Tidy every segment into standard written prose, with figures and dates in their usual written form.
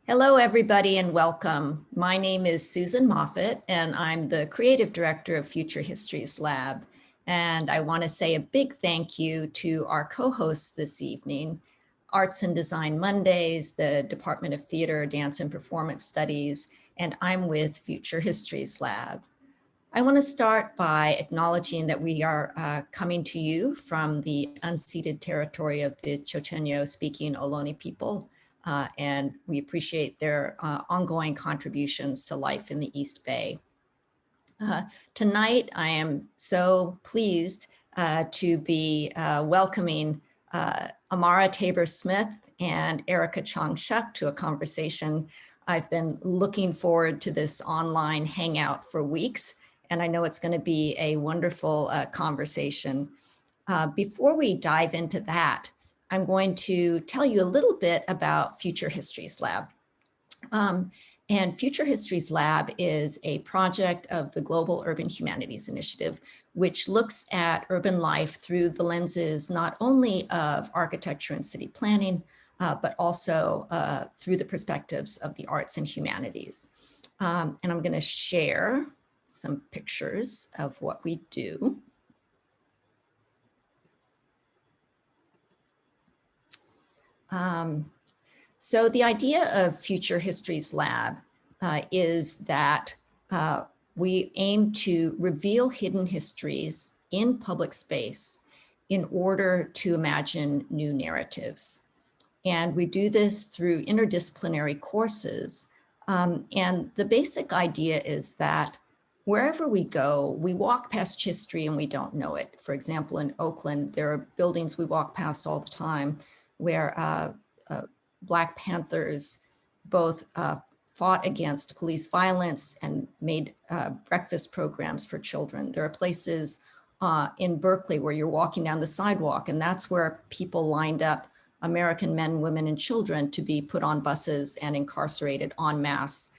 Hello, everybody, and welcome. My name is Susan Moffat, and I'm the Creative Director of Future Histories Lab. And I want to say a big thank you to our co-hosts this evening, Arts and Design Mondays, the Department of Theater, Dance, and Performance Studies, and I'm with Future Histories Lab. I want to start by acknowledging that we are coming to you from the unceded territory of the Chochenyo-speaking Ohlone people, and we appreciate their ongoing contributions to life in the East Bay. Tonight, I am so pleased to be welcoming Amara Tabor-Smith and Erika Chong Shuch to a conversation. I've been looking forward to this online hangout for weeks, and I know it's going to be a wonderful conversation. Before we dive into that, I'm going to tell you a little bit about Future Histories Lab. And Future Histories Lab is a project of the Global Urban Humanities Initiative, which looks at urban life through the lenses not only of architecture and city planning, but also through the perspectives of the arts and humanities. And I'm going to share some pictures of what we do. So the idea of Future Histories Lab is that we aim to reveal hidden histories in public space in order to imagine new narratives. And we do this through interdisciplinary courses. And the basic idea is that wherever we go, we walk past history and we don't know it. For example, in Oakland, there are buildings we walk past all the time where Black Panthers both fought against police violence and made breakfast programs for children. There are places in Berkeley where you're walking down the sidewalk, and that's where people lined up American men, women, and children to be put on buses and incarcerated en masse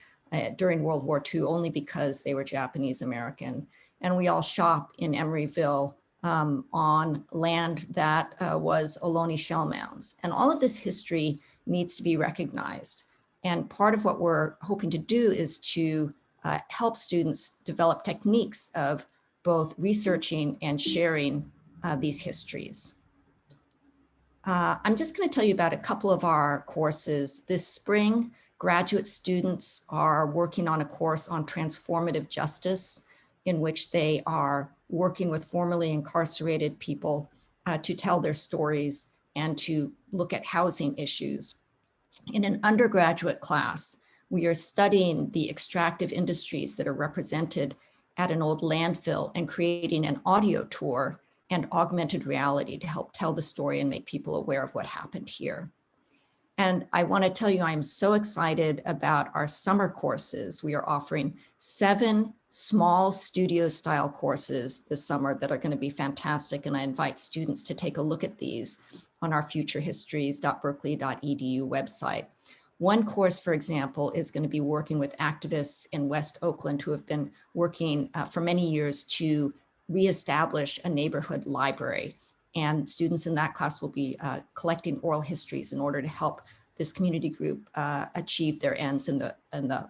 during World War II, only because they were Japanese American. And we all shop in Emeryville on land that was Ohlone shell mounds. And all of this history needs to be recognized. And part of what we're hoping to do is to help students develop techniques of both researching and sharing these histories. I'm just going to tell you about a couple of our courses. This spring, graduate students are working on a course on transformative justice, in which they are working with formerly incarcerated people to tell their stories and to look at housing issues. In an undergraduate class, we are studying the extractive industries that are represented at an old landfill and creating an audio tour and augmented reality to help tell the story and make people aware of what happened here. And I want to tell you, I'm so excited about our summer courses. We are offering 7 small studio style courses this summer that are going to be fantastic. And I invite students to take a look at these on our futurehistories.berkeley.edu website. One course, for example, is going to be working with activists in West Oakland who have been working for many years to reestablish a neighborhood library. And students in that class will be collecting oral histories in order to help this community group achieve their ends in the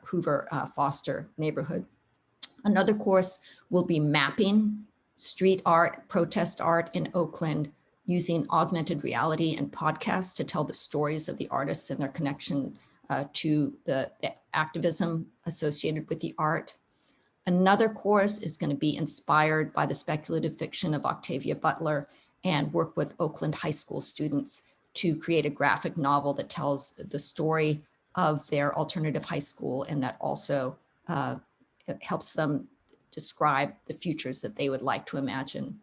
Hoover Foster neighborhood. Another course will be mapping street art, protest art in Oakland using augmented reality and podcasts to tell the stories of the artists and their connection to the activism associated with the art. Another course is going to be inspired by the speculative fiction of Octavia Butler and work with Oakland high school students to create a graphic novel that tells the story of their alternative high school and that also helps them describe the futures that they would like to imagine.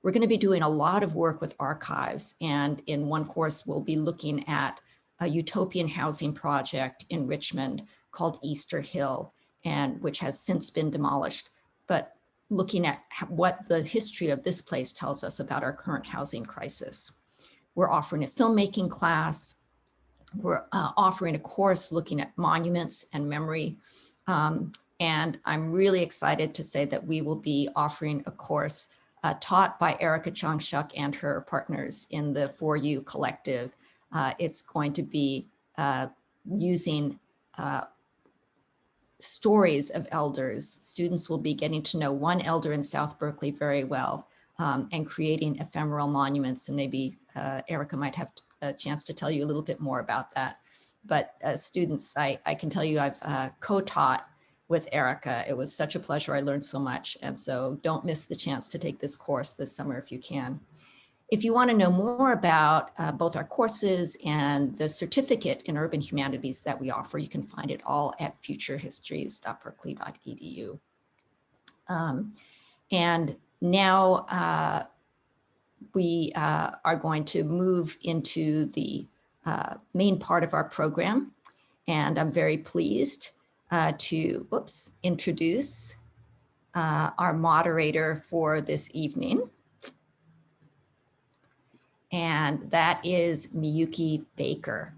We're going to be doing a lot of work with archives, and in one course we'll be looking at a utopian housing project in Richmond called Easter Hill, and which has since been demolished, but looking at what the history of this place tells us about our current housing crisis. We're offering a filmmaking class. We're offering a course looking at monuments and memory. And I'm really excited to say that we will be offering a course taught by Erika Chong Shuch and her partners in the For You Collective. It's going to be using stories of elders. Students will be getting to know one elder in South Berkeley very well, and creating ephemeral monuments. And maybe Erika might have a chance to tell you a little bit more about that. But students, I can tell you I've co-taught with Erika. It was such a pleasure. I learned so much. And so don't miss the chance to take this course this summer if you can. If you want to know more about both our courses and the certificate in urban humanities that we offer, you can find it all at futurehistories.berkeley.edu. And now we are going to move into the main part of our program. And I'm very pleased to introduce our moderator for this evening. And that is Miyuki Baker.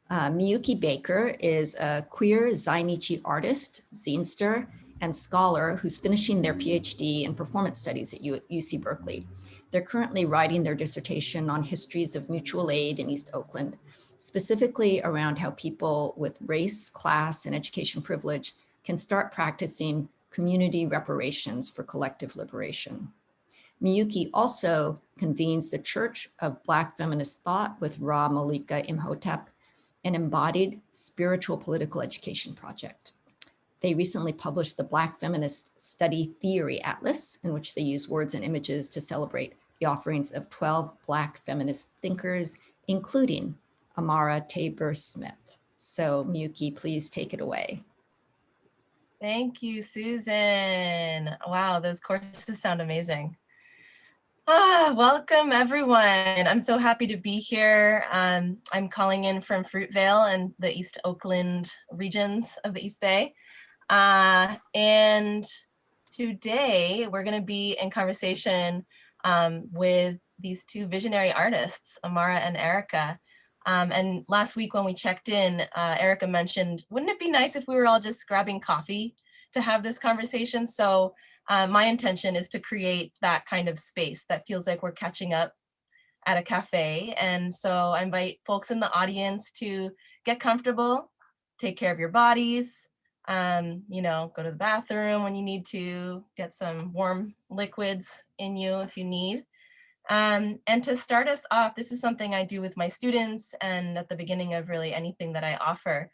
Miyuki Baker is a queer Zainichi artist, zinester, and scholar who's finishing their PhD in performance studies at UC Berkeley. They're currently writing their dissertation on histories of mutual aid in East Oakland, specifically around how people with race, class, and education privilege can start practicing community reparations for collective liberation. Miyuki also convenes the Church of Black Feminist Thought with Ra Malika Imhotep, an embodied spiritual political education project. They recently published the Black Feminist Study Theory Atlas, in which they use words and images to celebrate the offerings of 12 Black feminist thinkers, including Amara Tabor-Smith. So Miyuki, please take it away. Thank you, Susan. Wow, those courses sound amazing. Welcome everyone. I'm so happy to be here. I'm calling in from Fruitvale and the East Oakland regions of the East Bay. And today we're going to be in conversation with these two visionary artists, Amara and Erika. And last week when we checked in, Erika mentioned, wouldn't it be nice if we were all just grabbing coffee to have this conversation? So my intention is to create that kind of space that feels like we're catching up at a cafe. And so I invite folks in the audience to get comfortable, take care of your bodies, you know, go to the bathroom when you need to, get some warm liquids in you if you need. And to start us off, this is something I do with my students and at the beginning of really anything that I offer,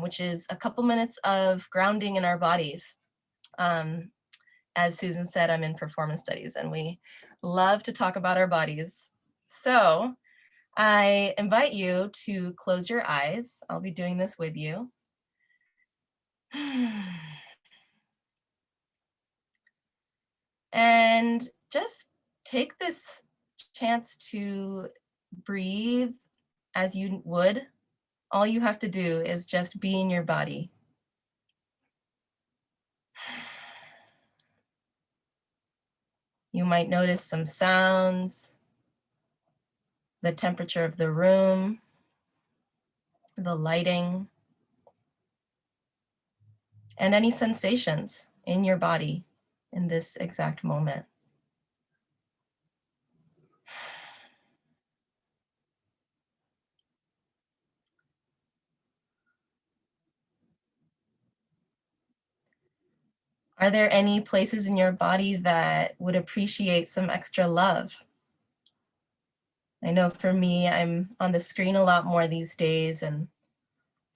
which is a couple minutes of grounding in our bodies. As Susan said, I'm in performance studies and we love to talk about our bodies. So I invite you to close your eyes. I'll be doing this with you. And just take this chance to breathe as you would. All you have to do is just be in your body. You might notice some sounds, the temperature of the room, the lighting, and any sensations in your body in this exact moment. Are there any places in your body that would appreciate some extra love? I know for me, I'm on the screen a lot more these days, and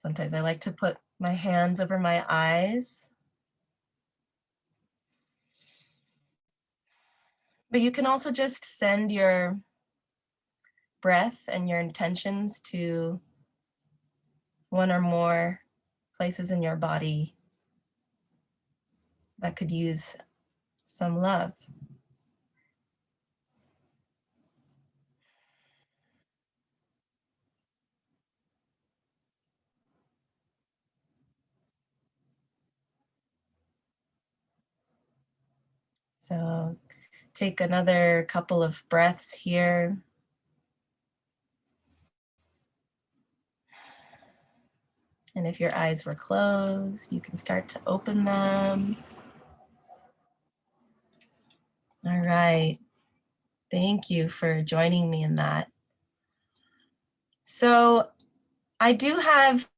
sometimes I like to put my hands over my eyes. But you can also just send your breath and your intentions to one or more places in your body that could use some love. So take another couple of breaths here. And if your eyes were closed, you can start to open them. All right. Thank you for joining me in that. So I do have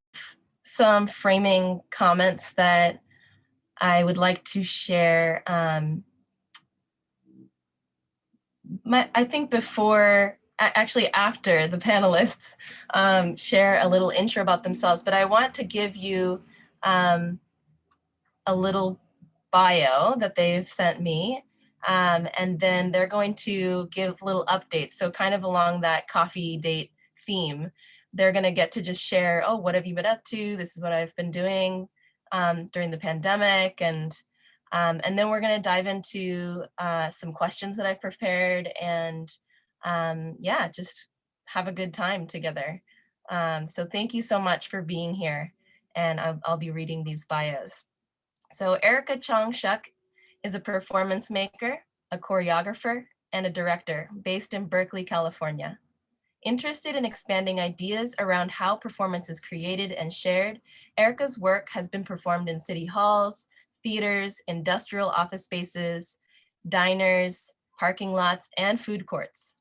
some framing comments that I would like to share. I think before, actually after the panelists share a little intro about themselves, but I want to give you a little bio that they've sent me. And then they're going to give little updates. So kind of along that coffee date theme, they're going to get to just share, oh, what have you been up to? This is what I've been doing during the pandemic. And then we're going to dive into some questions that I've prepared, and yeah, just have a good time together. So thank you so much for being here. And I'll be reading these bios. So Erika Chong Shuch is a performance maker, a choreographer, and a director based in Berkeley, California. Interested in expanding ideas around how performance is created and shared, Erika's work has been performed in city halls, theaters, industrial office spaces, diners, parking lots, and food courts.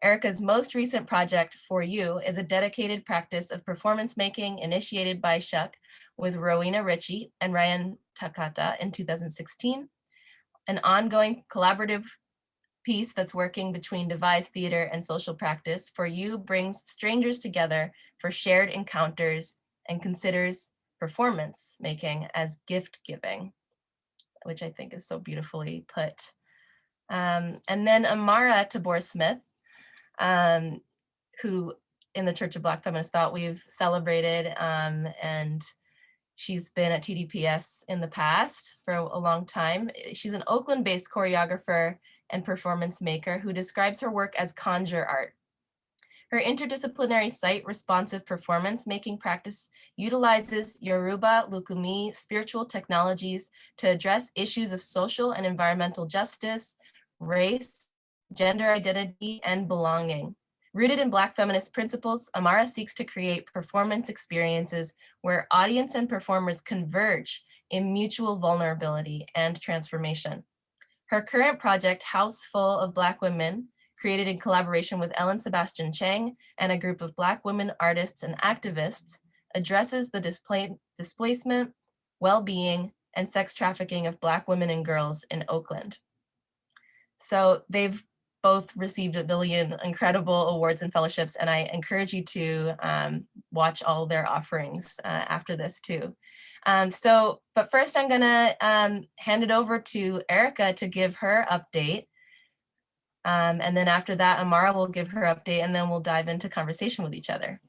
Erika's most recent project, For You, is a dedicated practice of performance making initiated by Shuch with Rowena Ritchie and Ryan Takata in 2016, an ongoing collaborative piece that's working between devised theater and social practice. For You brings strangers together for shared encounters and considers performance making as gift giving, which I think is so beautifully put. And then Amara Tabor-Smith, who in the Church of Black Feminist Thought we've celebrated, and she's been at TDPS in the past for a long time. She's an Oakland-based choreographer and performance maker who describes her work as conjure art. Her interdisciplinary site-responsive performance making practice utilizes Yoruba Lukumi spiritual technologies to address issues of social and environmental justice, race, gender identity, and belonging. Rooted in Black feminist principles, Amara seeks to create performance experiences where audience and performers converge in mutual vulnerability and transformation. Her current project, House Full of Black Women, created in collaboration with Ellen Sebastian Chang and a group of Black women artists and activists, addresses the displacement, well-being, and sex trafficking of Black women and girls in Oakland. So they've both received a billion incredible awards and fellowships, and I encourage you to watch all their offerings after this too. But first I'm gonna hand it over to Erika to give her update. And then after that, Amara will give her update, and then we'll dive into conversation with each other.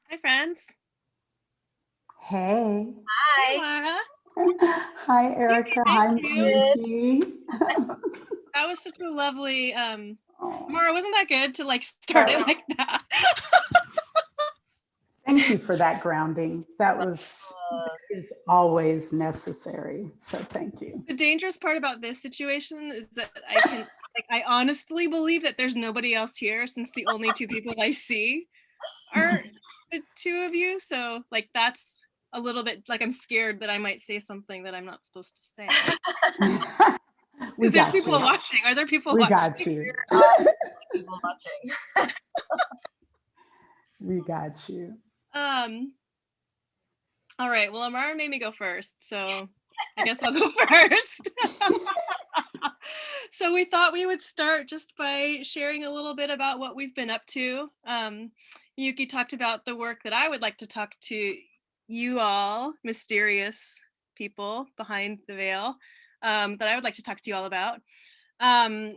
Hi, friends. Hey. Hi. Amara. Hi, Erika. Hi, Miyuki. That was such a lovely, Oh, Amara, wasn't that good to like start it like that? thank you for that grounding. That is always necessary. So thank you. The dangerous part about this situation is that I honestly believe that there's nobody else here, since the only two people I see are the two of you. So like, that's a little bit like, I'm scared that I might say something that I'm not supposed to say. We There's got people you. watching. Are there people We watching? got you. People watching. We got you. All right, well, Amara made me go first, so I guess I'll go first. So we thought we would start just by sharing a little bit about what we've been up to. Miyuki talked about the work that I would like to talk to you all, mysterious people behind the veil, that I would like to talk to you all about.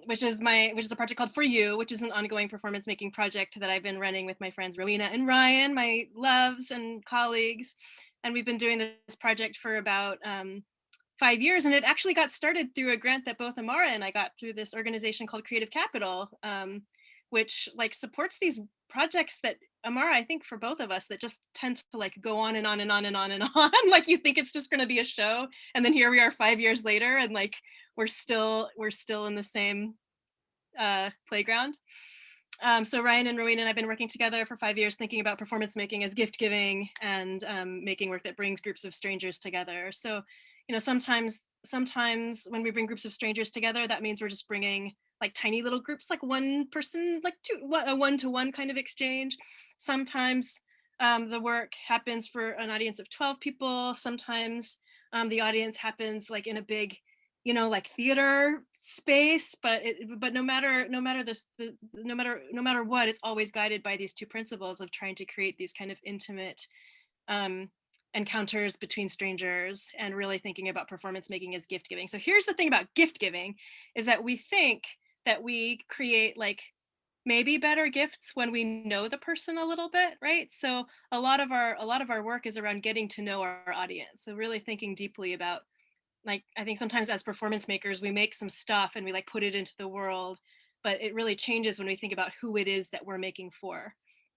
Which is a project called For You, which is an ongoing performance making project that I've been running with my friends Rowena and Ryan, my loves and colleagues. And we've been doing this project for about 5 years. And it actually got started through a grant that both Amara and I got through this organization called Creative Capital, which like supports these projects that, Amara, I think for both of us, that just tend to like go on and on and on and on and on. Like you think it's just going to be a show, and then here we are 5 years later, and like we're still in the same playground. So Ryan and Rowena and I've been working together for 5 years, thinking about performance making as gift giving, and making work that brings groups of strangers together. So, you know, sometimes when we bring groups of strangers together, that means we're just bringing like tiny little groups, like one person, like a one-to-one kind of exchange. Sometimes the work happens for an audience of 12 people. Sometimes the audience happens like in a big, you know, like theater space, but no matter what, it's always guided by these two principles of trying to create these kind of intimate encounters between strangers and really thinking about performance making as gift giving. So here's the thing about gift giving is that we think that we create like maybe better gifts when we know the person a little bit, right? So a lot of our work is around getting to know our audience. So really thinking deeply about, like, I think sometimes as performance makers, we make some stuff and we like put it into the world, but it really changes when we think about who it is that we're making for.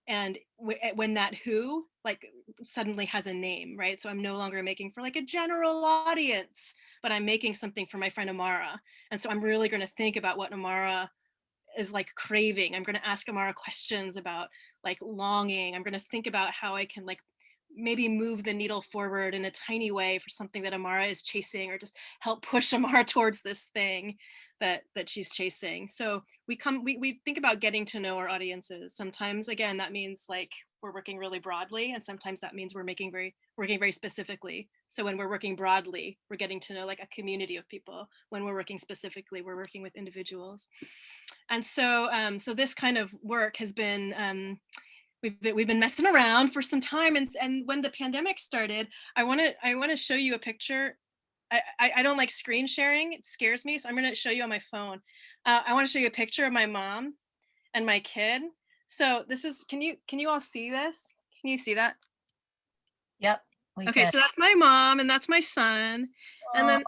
And when that who like suddenly has a name, right? So I'm no longer making for like a general audience, but I'm making something for my friend Amara. And so I'm really going to think about what Amara is like craving. I'm going to ask Amara questions about like longing. I'm going to think about how I can like maybe move the needle forward in a tiny way for something that Amara is chasing, or just help push Amara towards this thing that she's chasing. So we think about getting to know our audiences. Sometimes, again, that means like we're working really broadly, and sometimes that means we're working very specifically. So when we're working broadly, we're getting to know like a community of people. When we're working specifically, we're working with individuals. And so so this kind of work has been we've been messing around for some time, and when the pandemic started, I want to show you a picture. I don't like screen sharing, it scares me, so I'm going to show you on my phone. I want to show you a picture of my mom and my kid. So this is, can you all see this? Can you see that? Yep, we Okay, can. so that's my mom and that's my son. And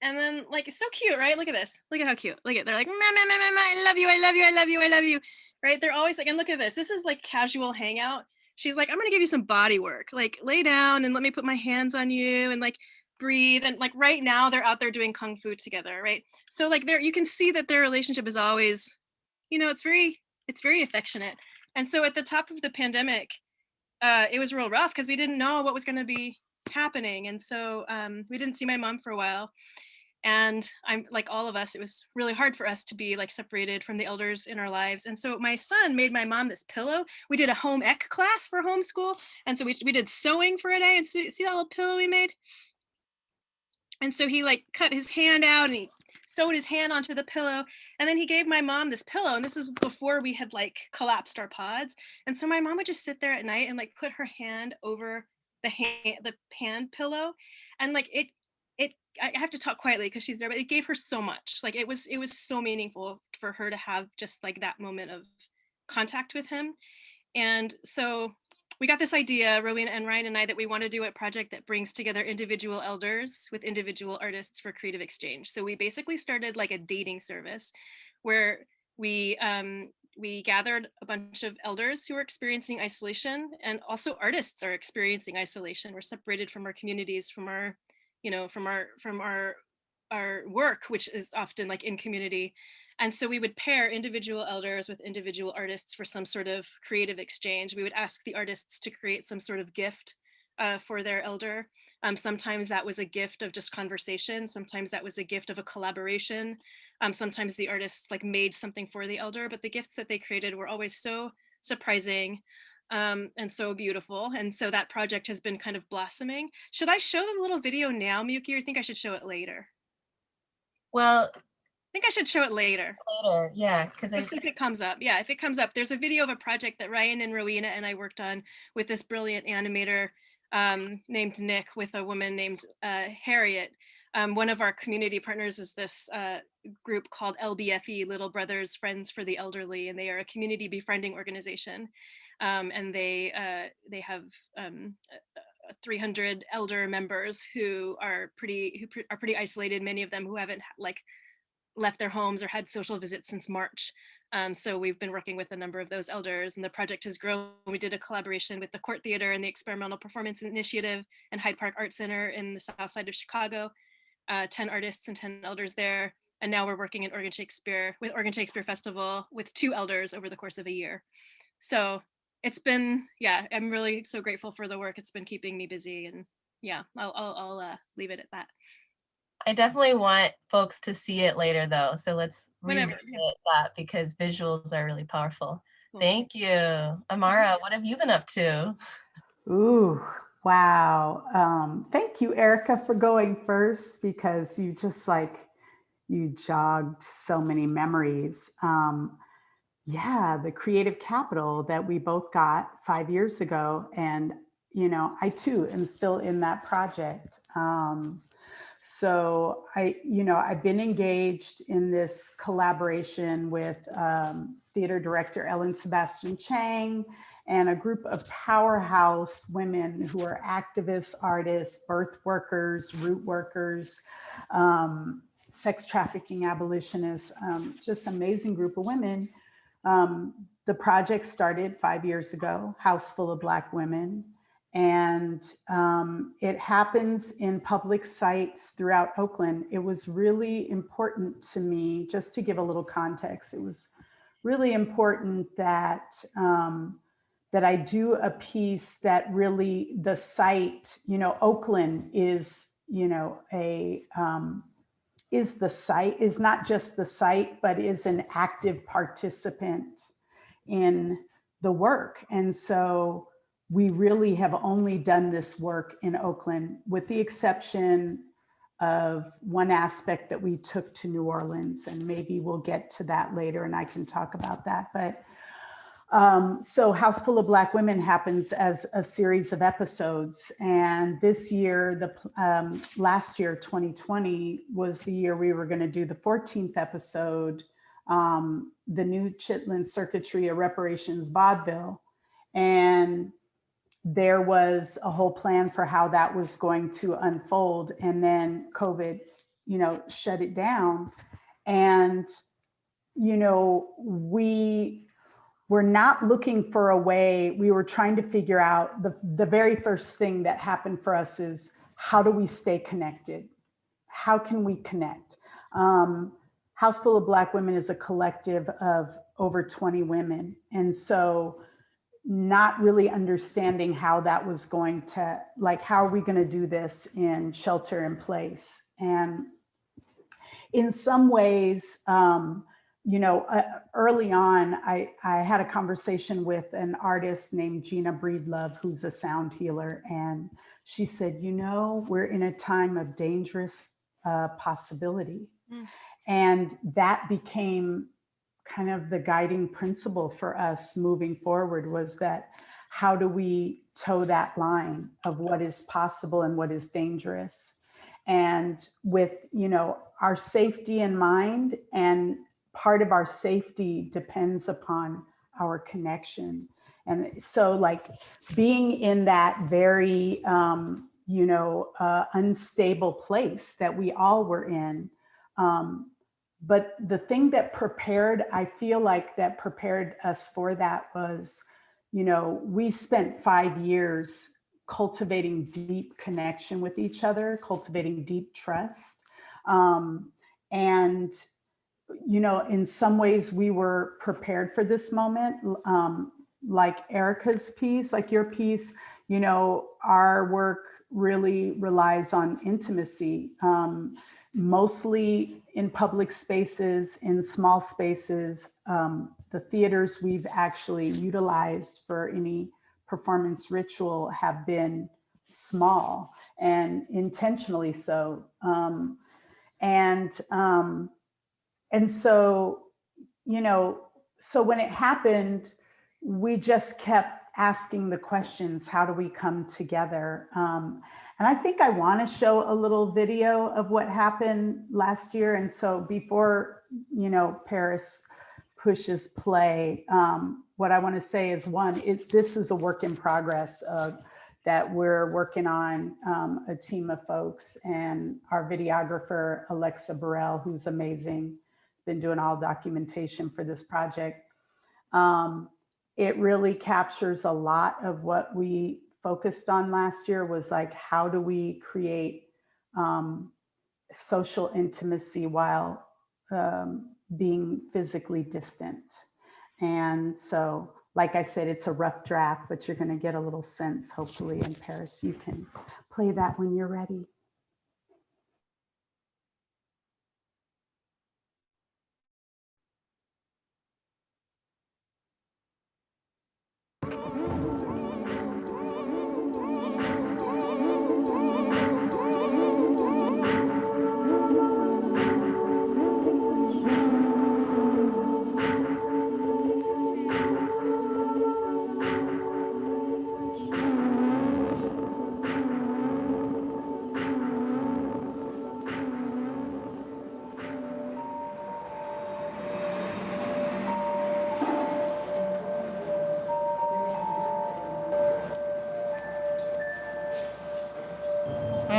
then like, it's so cute, right? Look at this. Look at how cute. Look at, they're like, mama, I love you, I love you, I love you, I love you. Right? They're always like, and look at this. This is like casual hangout. She's like, I'm gonna give you some body work. Like lay down and let me put my hands on you and like breathe. And like right now they're out there doing Kung Fu together, right? So like there, you can see that their relationship is always, you know, it's very affectionate. And so at the top of the pandemic, it was real rough because we didn't know what was gonna be happening. And so we didn't see my mom for a while. And I'm like all of us, it was really hard for us to be like separated from the elders in our lives. And so my son made my mom this pillow. We did a home ec class for homeschool. And so we did sewing for a day, and see that little pillow we made? And so he like cut his hand out and he sewed his hand onto the pillow. And then he gave my mom this pillow. And this is before we had like collapsed our pods. And so my mom would just sit there at night and like put her hand over the hand pillow. And like I have to talk quietly because she's there, but it gave her so much. Like it was so meaningful for her to have just like that moment of contact with him. And so we got this idea, Rowena and Ryan and I, that we want to do a project that brings together individual elders with individual artists for creative exchange. So we basically started like a dating service where we gathered a bunch of elders who are experiencing isolation, and also artists are experiencing isolation. We're separated from our communities, from our, you know, from our work, which is often like in community. And so we would pair individual elders with individual artists for some sort of creative exchange. We would ask the artists to create some sort of gift for their elder. Sometimes that was a gift of just conversation. Sometimes that was a gift of a collaboration. Sometimes the artists like made something for the elder, but the gifts that they created were always so surprising and so beautiful. And so that project has been kind of blossoming. Should I show the little video now, Miyuki, or think I should show it later? Well, I think I should show it later. Later, yeah, because Let's see if it comes up. Yeah, if it comes up, there's a video of a project that Ryan and Rowena and I worked on with this brilliant animator named Nick, with a woman named Harriet. One of our community partners is this group called LBFE, Little Brothers Friends for the Elderly, and they are a community befriending organization. And they have 300 elder members who are pretty isolated. Many of them who haven't like left their homes or had social visits since March. So we've been working with a number of those elders, and the project has grown. We did a collaboration with the Court Theater and the Experimental Performance Initiative and Hyde Park Art Center in the south side of Chicago, 10 artists and 10 elders there. And now we're working in Oregon Shakespeare with Oregon Shakespeare Festival with 2 elders over the course of a year. So it's been, yeah, I'm really so grateful for the work. It's been keeping me busy, and yeah, I'll leave it at that. I definitely want folks to see it later though. So let's Whenever, revisit that because visuals are really powerful. Cool. Thank you. Amara, what have you been up to? Ooh, wow. Thank you, Erika, for going first, because you just you jogged so many memories. Yeah, the creative capital that we both got 5 years ago. And, I too am still in that project. So I've been engaged in this collaboration with theater director Ellen Sebastian Chang and a group of powerhouse women who are activists, artists, birth workers, root workers, sex trafficking abolitionists, just amazing group of women. The project started 5 years ago, House Full of Black Women. And it happens in public sites throughout Oakland. It was really important to me, just to give a little context, it was really important that that I do a piece that really the site, Oakland is, is the site, is not just the site, but is an active participant in the work. And so we really have only done this work in Oakland, with the exception of one aspect that we took to New Orleans, and maybe we'll get to that later and I can talk about that. But so House Full of Black Women happens as a series of episodes. And this year, last year, 2020, was the year we were going to do the 14th episode, the new Chitlin Circuitry of Reparations Vaudeville. And there was a whole plan for how that was going to unfold. And then COVID, shut it down. And, we were not looking for a way. We were trying to figure out the very first thing that happened for us is, how do we stay connected? How can we connect? House Full of Black Women is a collective of over 20 women. And so not really understanding how that was going to, how are we going to do this in shelter in place? And in some ways, early on, I had a conversation with an artist named Gina Breedlove, who's a sound healer. And she said, we're in a time of dangerous possibility. And that became kind of the guiding principle for us moving forward, was that how do we toe that line of what is possible and what is dangerous? And with, our safety in mind, and part of our safety depends upon our connection. And so being in that very, unstable place that we all were in, but the thing that I feel like that prepared us for that was, we spent 5 years cultivating deep connection with each other, cultivating deep trust. And, in some ways we were prepared for this moment, like Erika's piece, like your piece, our work really relies on intimacy, mostly in public spaces, in small spaces. The theaters we've actually utilized for any performance ritual have been small, and intentionally so. And so, so when it happened, we just kept asking the questions, how do we come together? And I think I want to show a little video of what happened last year. And so before, Paris pushes play, what I want to say is, one, this is a work in progress that we're working on, a team of folks, and our videographer, Alexa Burrell, who's amazing, been doing all documentation for this project. It really captures a lot of what we focused on last year, was how do we create social intimacy while being physically distant? And so, like I said, it's a rough draft, but you're going to get a little sense, hopefully. In Paris, you can play that when you're ready.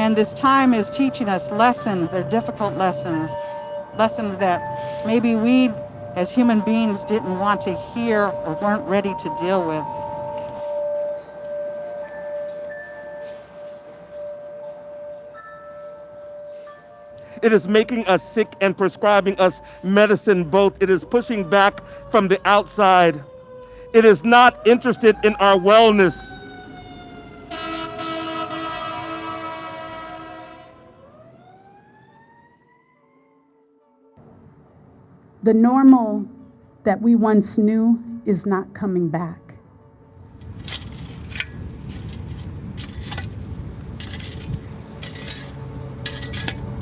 And this time is teaching us lessons. They're difficult lessons, lessons that maybe we as human beings didn't want to hear or weren't ready to deal with. It is making us sick and prescribing us medicine both. It is pushing back from the outside. It is not interested in our wellness. The normal that we once knew is not coming back.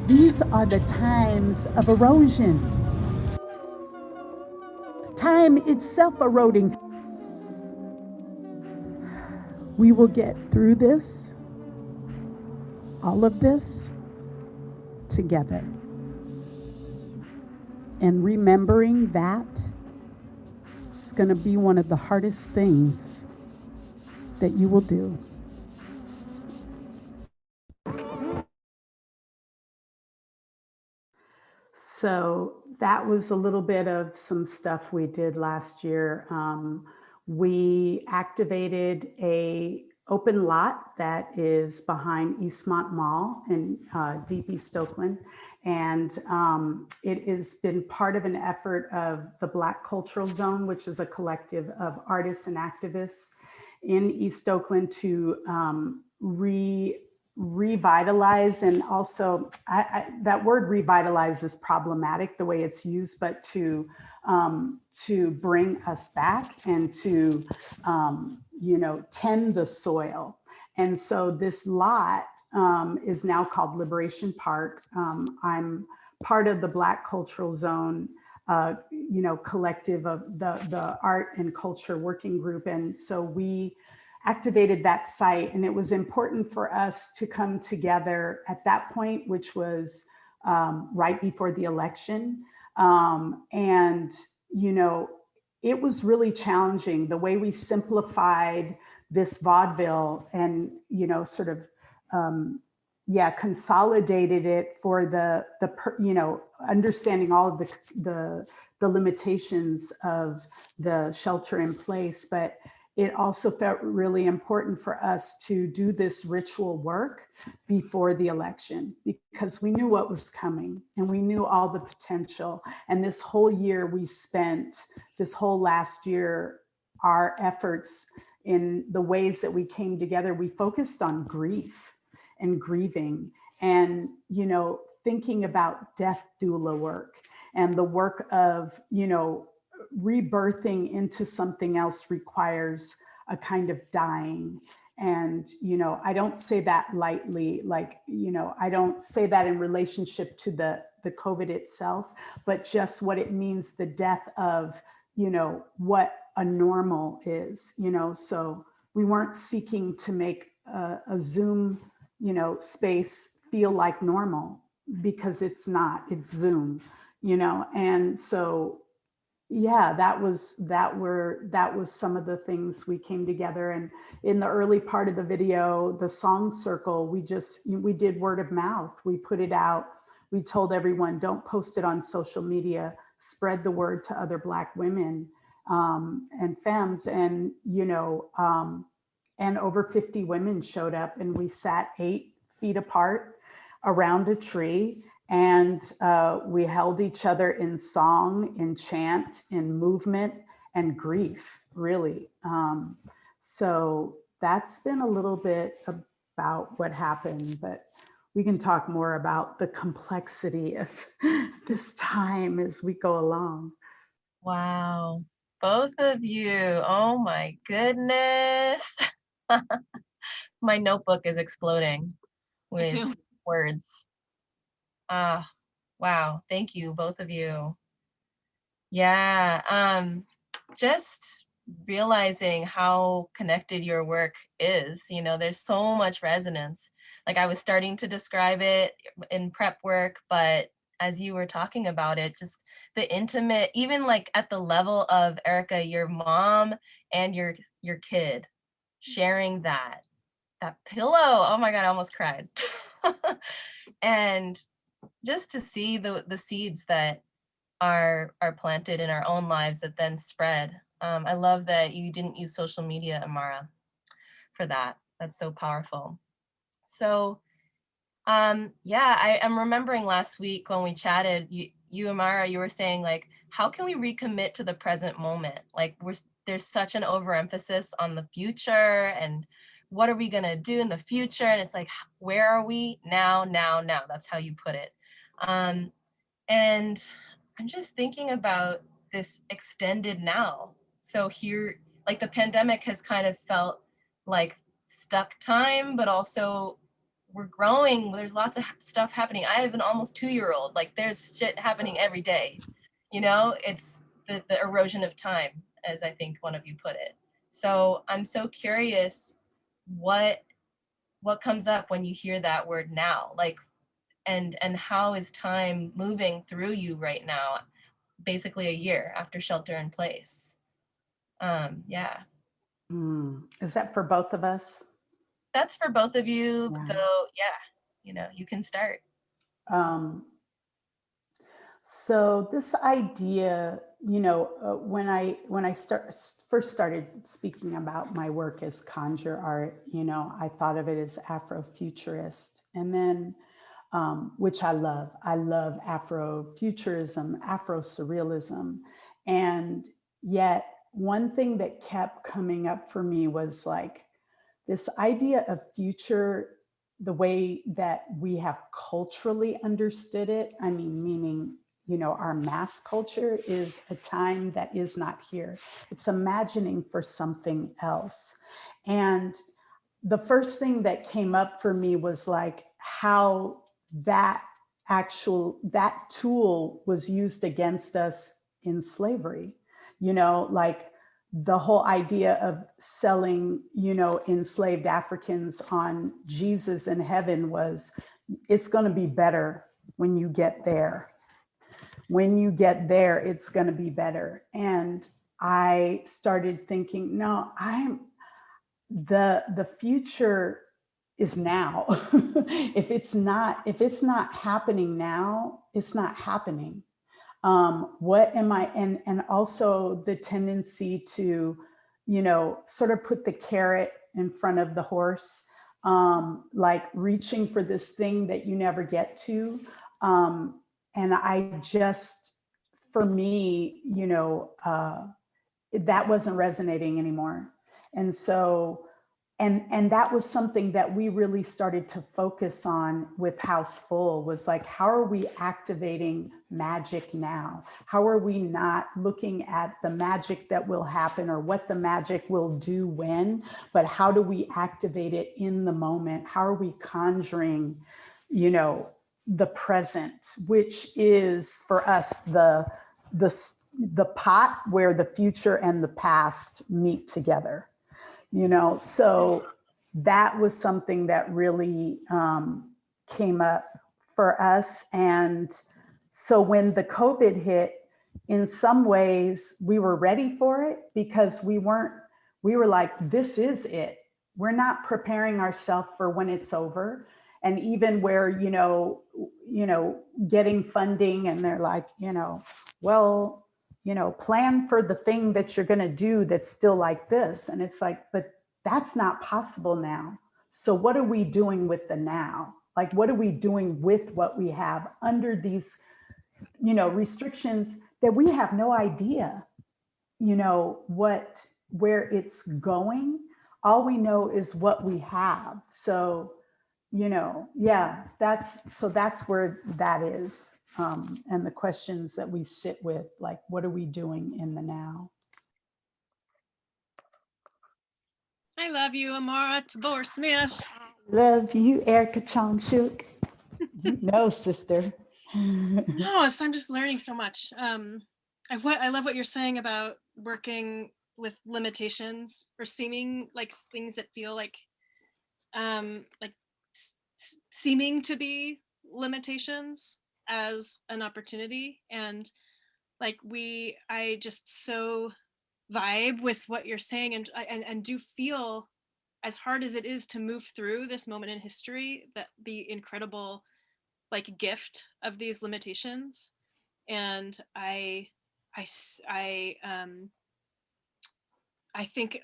These are the times of erosion. Time itself eroding. We will get through this, all of this, together. And remembering that is going to be one of the hardest things that you will do. So that was a little bit of some stuff we did last year. We activated a open lot that is behind Eastmont Mall in Deep East Oakland. And it has been part of an effort of the Black Cultural Zone, which is a collective of artists and activists in East Oakland to revitalize. And also that word revitalize is problematic the way it's used, but to bring us back and to tend the soil. And so this lot is now called Liberation Park. I'm part of the Black Cultural Zone collective of the art and culture working group. And so we activated that site, and it was important for us to come together at that point, which was right before the election. It was really challenging the way we simplified this vaudeville and consolidated it for the understanding all of the limitations of the shelter in place. But it also felt really important for us to do this ritual work before the election, because we knew what was coming and we knew all the potential. And this whole year we spent, this whole last year, our efforts in the ways that we came together, we focused on grief and grieving and, thinking about death doula work and the work of, rebirthing into something else requires a kind of dying. And, I don't say that lightly, I don't say that in relationship to the COVID itself, but just what it means, the death of, what a normal is, so we weren't seeking to make a Zoom, space feel like normal, because it's not, it's Zoom, and so that was some of the things we came together. And in the early part of the video, the song circle, we did word of mouth. We put it out. We told everyone, don't post it on social media, spread the word to other Black women and femmes. And, and over 50 women showed up, and we sat 8 feet apart around a tree. And we held each other in song, in chant, in movement, and grief, really. So that's been a little bit about what happened, but we can talk more about the complexity of this time as we go along. Wow, both of you, oh my goodness. My notebook is exploding with words. Wow, thank you, both of you. Yeah, just realizing how connected your work is, there's so much resonance. Like, I was starting to describe it in prep work, but as you were talking about it, just the intimate, even like at the level of Erika, your mom and your kid sharing that that pillow. Oh my God, I almost cried. And just to see the seeds that are planted in our own lives that then spread. I love that you didn't use social media, Amara, for that. That's so powerful. So yeah, I'm remembering last week when we chatted, you Amara, you were saying like, how can we recommit to the present moment? Like there's such an overemphasis on the future and what are we gonna do in the future? And it's like, where are we now? That's how you put it. And I'm just thinking about this extended now. So here, like the pandemic has kind of felt like stuck time, but also we're growing. There's lots of stuff happening. I have an almost 2-year-old. Like there's shit happening every day. You know, it's the erosion of time, as I think one of you put it. So I'm so curious what comes up when you hear that word now, like, and how is time moving through you right now, basically a year after shelter in place. Yeah. Is that for both of us? That's for both of you, Yeah. though. Yeah, you know, you can start. So this idea, you know, when I first started speaking about my work as conjure art, you know, I thought of it as Afrofuturist, and then which I love. I love Afrofuturism, Afro-surrealism, and yet one thing that kept coming up for me was like this idea of future, the way that we have culturally understood it. I mean, meaning, you know, our mass culture is a time that is not here. It's imagining for something else. And the first thing that came up for me was like how that tool was used against us in slavery. You know, like the whole idea of selling, you know, enslaved Africans on Jesus in heaven was, it's going to be better when you get there. When you get there, it's going to be better. And I started thinking, no, the future is now. if it's not happening now, it's not happening. What am I, and also the tendency to, you know, sort of put the carrot in front of the horse, like reaching for this thing that you never get to. And I just, for me, you know, that wasn't resonating anymore. And so, and that was something that we really started to focus on with House Full, was like, how are we activating magic now? How are we not looking at the magic that will happen or what the magic will do when, but how do we activate it in the moment? How are we conjuring, you know, the present, which is for us the pot where the future and the past meet together, you know? So that was something that really came up for us. And so when the COVID hit, in some ways we were ready for it, because we were like, this is it. We're not preparing ourselves for when it's over. And even where, you know, getting funding, and they're like, you know, well, you know, plan for the thing that you're going to do that's still like this. And it's like, but that's not possible now. So what are we doing with the now? Like, what are we doing with what we have under these, you know, restrictions that we have no idea, you know, where it's going? All we know is what we have. So, you know, yeah, that's where that is. And the questions that we sit with, like, what are we doing in the now? I love you, Amara Tabor-Smith. Love you, Erika, Chong, Shuch. You know, sister. No, so I'm just learning so much. I love what you're saying about working with limitations, or seeming like things that feel like seeming to be limitations as an opportunity. And like I just so vibe with what you're saying, and do feel as hard as it is to move through this moment in history, that the incredible like gift of these limitations. And I think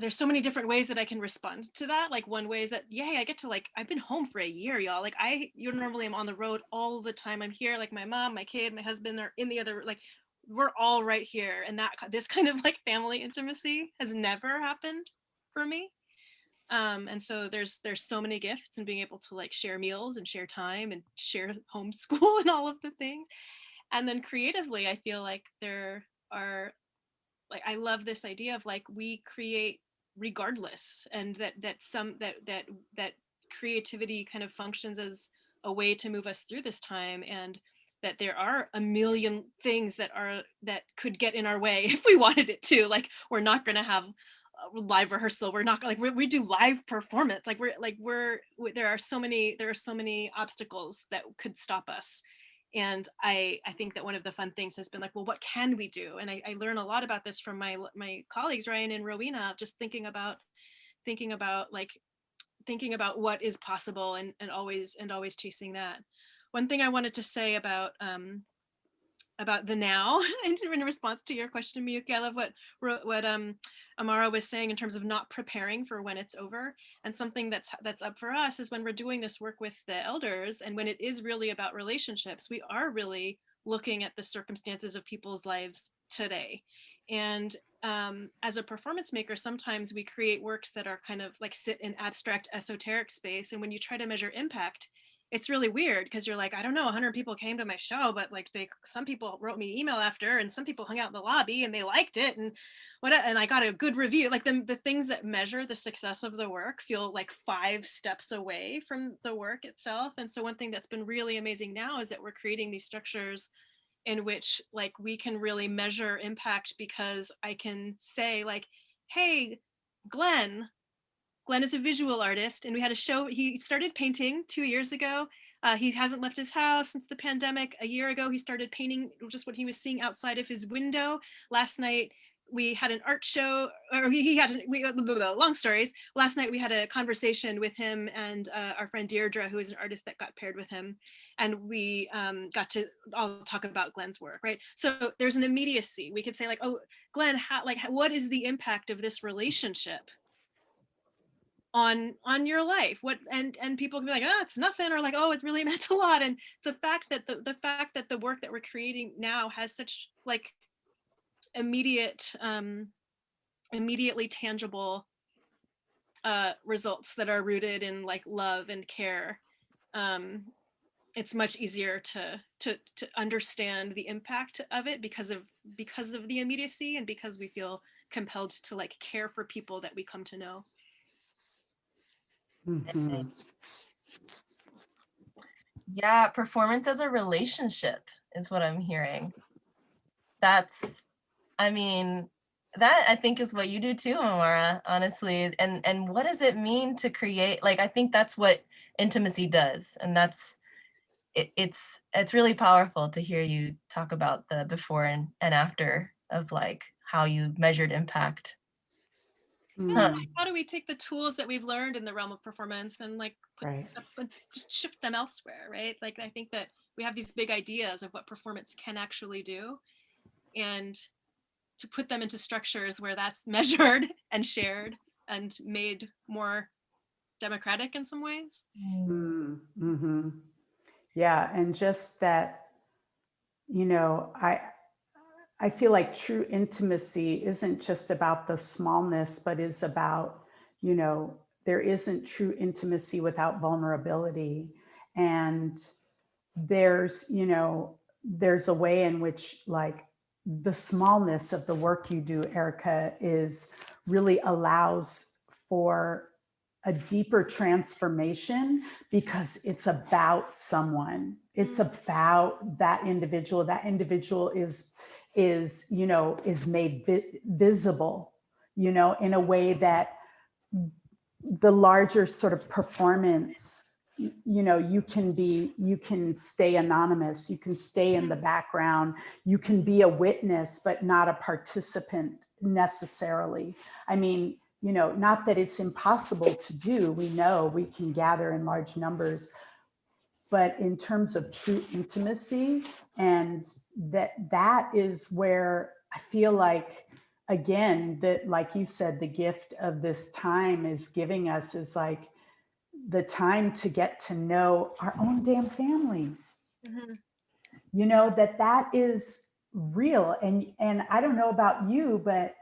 there's so many different ways that I can respond to that. Like one way is that, yay, I get to like, I've been home for a year, y'all. Like you normally am on the road all the time. I'm here, like my mom, my kid, my husband, they're in the other, like we're all right here. And this kind of like family intimacy has never happened for me. And so there's so many gifts in being able to like share meals and share time and share homeschool and all of the things. And then creatively, I feel like there are, like, I love this idea of like, we create regardless, and that creativity kind of functions as a way to move us through this time, and that there are a million things that could get in our way if we wanted it to. Like, we're not going to have a live rehearsal. We're not like we do live performance. Like there are so many obstacles that could stop us. And I think that one of the fun things has been like, well, what can we do? And I learn a lot about this from my colleagues, Ryan and Rowena, just thinking about what is possible, and always chasing that. One thing I wanted to say about the now, and in response to your question, Miyuki, I love what Amara was saying in terms of not preparing for when it's over. And something that's up for us is when we're doing this work with the elders, and when it is really about relationships, we are really looking at the circumstances of people's lives today. And as a performance maker, sometimes we create works that are kind of like sit in abstract esoteric space. And when you try to measure impact, it's really weird, because you're like, I don't know, 100 people came to my show, but like some people wrote me email after, and some people hung out in the lobby and they liked it, and I got a good review. Like the things that measure the success of the work feel like 5 steps away from the work itself. And so one thing that's been really amazing now is that we're creating these structures in which like we can really measure impact, because I can say like, hey, Glenn is a visual artist, and we had a show. He started painting 2 years ago. He hasn't left his house since the pandemic. A year ago, he started painting just what he was seeing outside of his window. Last night, we had an art show, or long stories. Last night, we had a conversation with him and our friend Deirdre, who is an artist that got paired with him. And we got to all talk about Glenn's work, right? So there's an immediacy. We could say like, oh, Glenn, what is the impact of this relationship on your life? What and people can be like, oh, it's nothing, or like, oh, it's really meant a lot. And the fact that the work that we're creating now has such like immediately tangible results that are rooted in like love and care, it's much easier to understand the impact of it because of the immediacy, and because we feel compelled to like care for people that we come to know. Mm-hmm. Yeah, performance as a relationship is what I'm hearing. That's, I mean, that I think is what you do too, Amara, honestly. And what does it mean to create? Like, I think that's what intimacy does. And that's, it's really powerful to hear you talk about the before and after of like how you measured impact. Yeah, how do we take the tools that we've learned in the realm of performance and like just shift them elsewhere, right? Like, I think that we have these big ideas of what performance can actually do, and to put them into structures where that's measured and shared and made more democratic in some ways. Mm-hmm. Yeah, and just that, you know, I feel like true intimacy isn't just about the smallness, but is about, you know, there isn't true intimacy without vulnerability. And there's, you know, there's a way in which like the smallness of the work you do, Erika, is really allows for a deeper transformation, because it's about someone. It's about that individual. That individual is you know, is made visible, you know, in a way that the larger sort of performance, you know, you can stay anonymous, you can stay in the background, you can be a witness, but not a participant necessarily. I mean, you know, not that it's impossible to do, we know we can gather in large numbers, but in terms of true intimacy, and that is where I feel like, again, that, like you said, the gift of this time is giving us is like the time to get to know our own damn families. Mhm. You know, that is real. And I don't know about you, but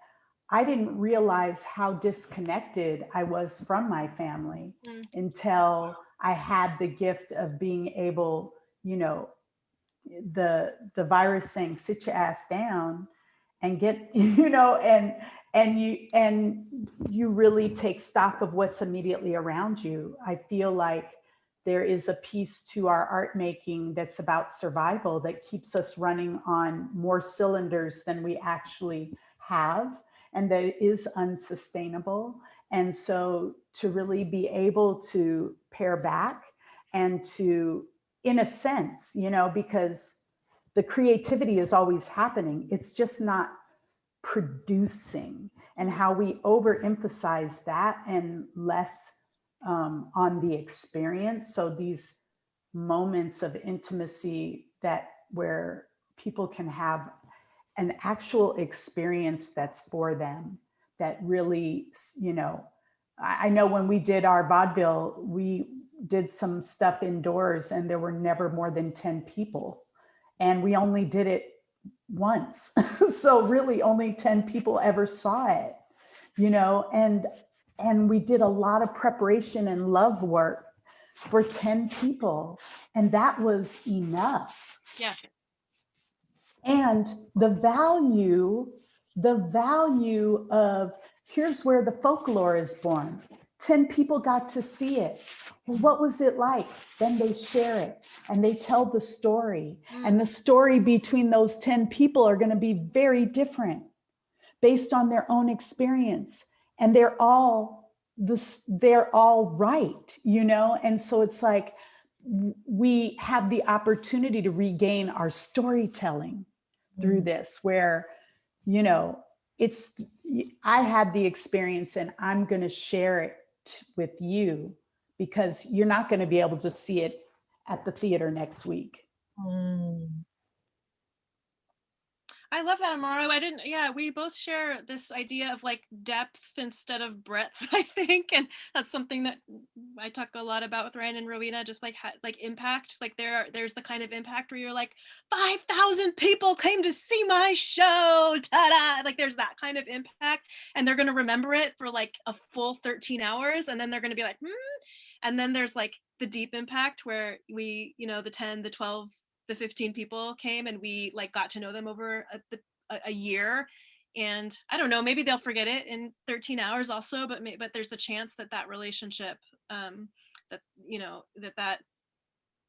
I didn't realize how disconnected I was from my family until I had the gift of being able, you know, the virus saying, sit your ass down and get, you know, and you really take stock of what's immediately around you. I feel like there is a piece to our art making that's about survival that keeps us running on more cylinders than we actually have, and that is unsustainable. And so to really be able to pare back and to, in a sense, you know, because the creativity is always happening, it's just not producing, and how we overemphasize that and less on the experience. So these moments of intimacy that where people can have an actual experience that's for them, that really, you know, I know when we did our vaudeville, we did some stuff indoors and there were never more than 10 people. And we only did it once. So really only 10 people ever saw it, you know, and we did a lot of preparation and love work for 10 people. And that was enough. Yeah. And the value of, here's where the folklore is born. 10 people got to see it. Well, what was it like? Then they share it and they tell the story. And the story between those 10 people are going to be very different based on their own experience. And they're all right, you know? And so it's like, we have the opportunity to regain our storytelling through this, where, you know, I had the experience and I'm going to share it with you, because you're not going to be able to see it at the theater next week. I love that, Amara. We both share this idea of like depth instead of breadth, I think. And that's something that I talk a lot about with Ryan and Rowena, just like impact. Like there's the kind of impact where you're like, 5,000 people came to see my show, ta-da! Like there's that kind of impact, and they're gonna remember it for like a full 13 hours, and then they're gonna be like, And then there's like the deep impact where we, you know, the 10, the 12, the 15 people came and we like got to know them over a year. And I don't know, maybe they'll forget it in 13 hours also, but there's the chance that relationship, that, you know, that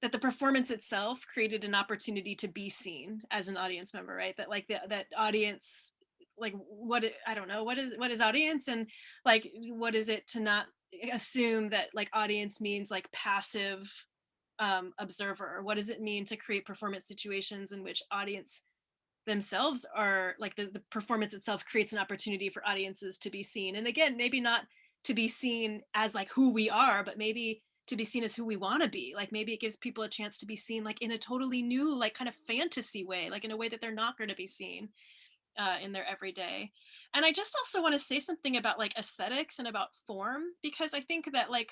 the performance itself created an opportunity to be seen as an audience member, right? That like that audience, like I don't know, what is audience, and like, what is it to not assume that like audience means like passive observer? What does it mean to create performance situations in which audience themselves are like the performance itself creates an opportunity for audiences to be seen? And again, maybe not to be seen as like who we are, but maybe to be seen as who we want to be. Like maybe it gives people a chance to be seen like in a totally new, like kind of fantasy way, like in a way that they're not going to be seen in their everyday. And I just also want to say something about like aesthetics and about form, because I think that like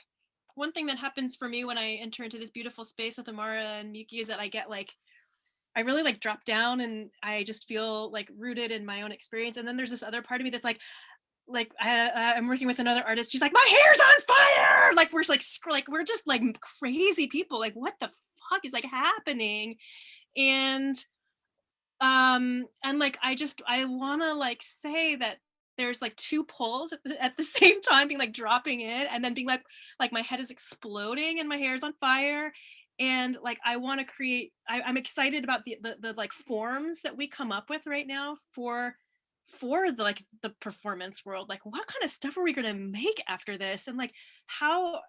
one thing that happens for me when I enter into this beautiful space with Amara and Miyuki is that I really like drop down and I just feel like rooted in my own experience. And then there's this other part of me that's like I'm working with another artist. She's like, my hair's on fire. Like we're just like crazy people. Like what the fuck is like happening? And like I want to like say that there's like two poles at the same time, being like dropping in and then being like my head is exploding and my hair is on fire. And like I want to create, I'm excited about the like forms that we come up with right now for the like the performance world. Like what kind of stuff are we going to make after this? And like how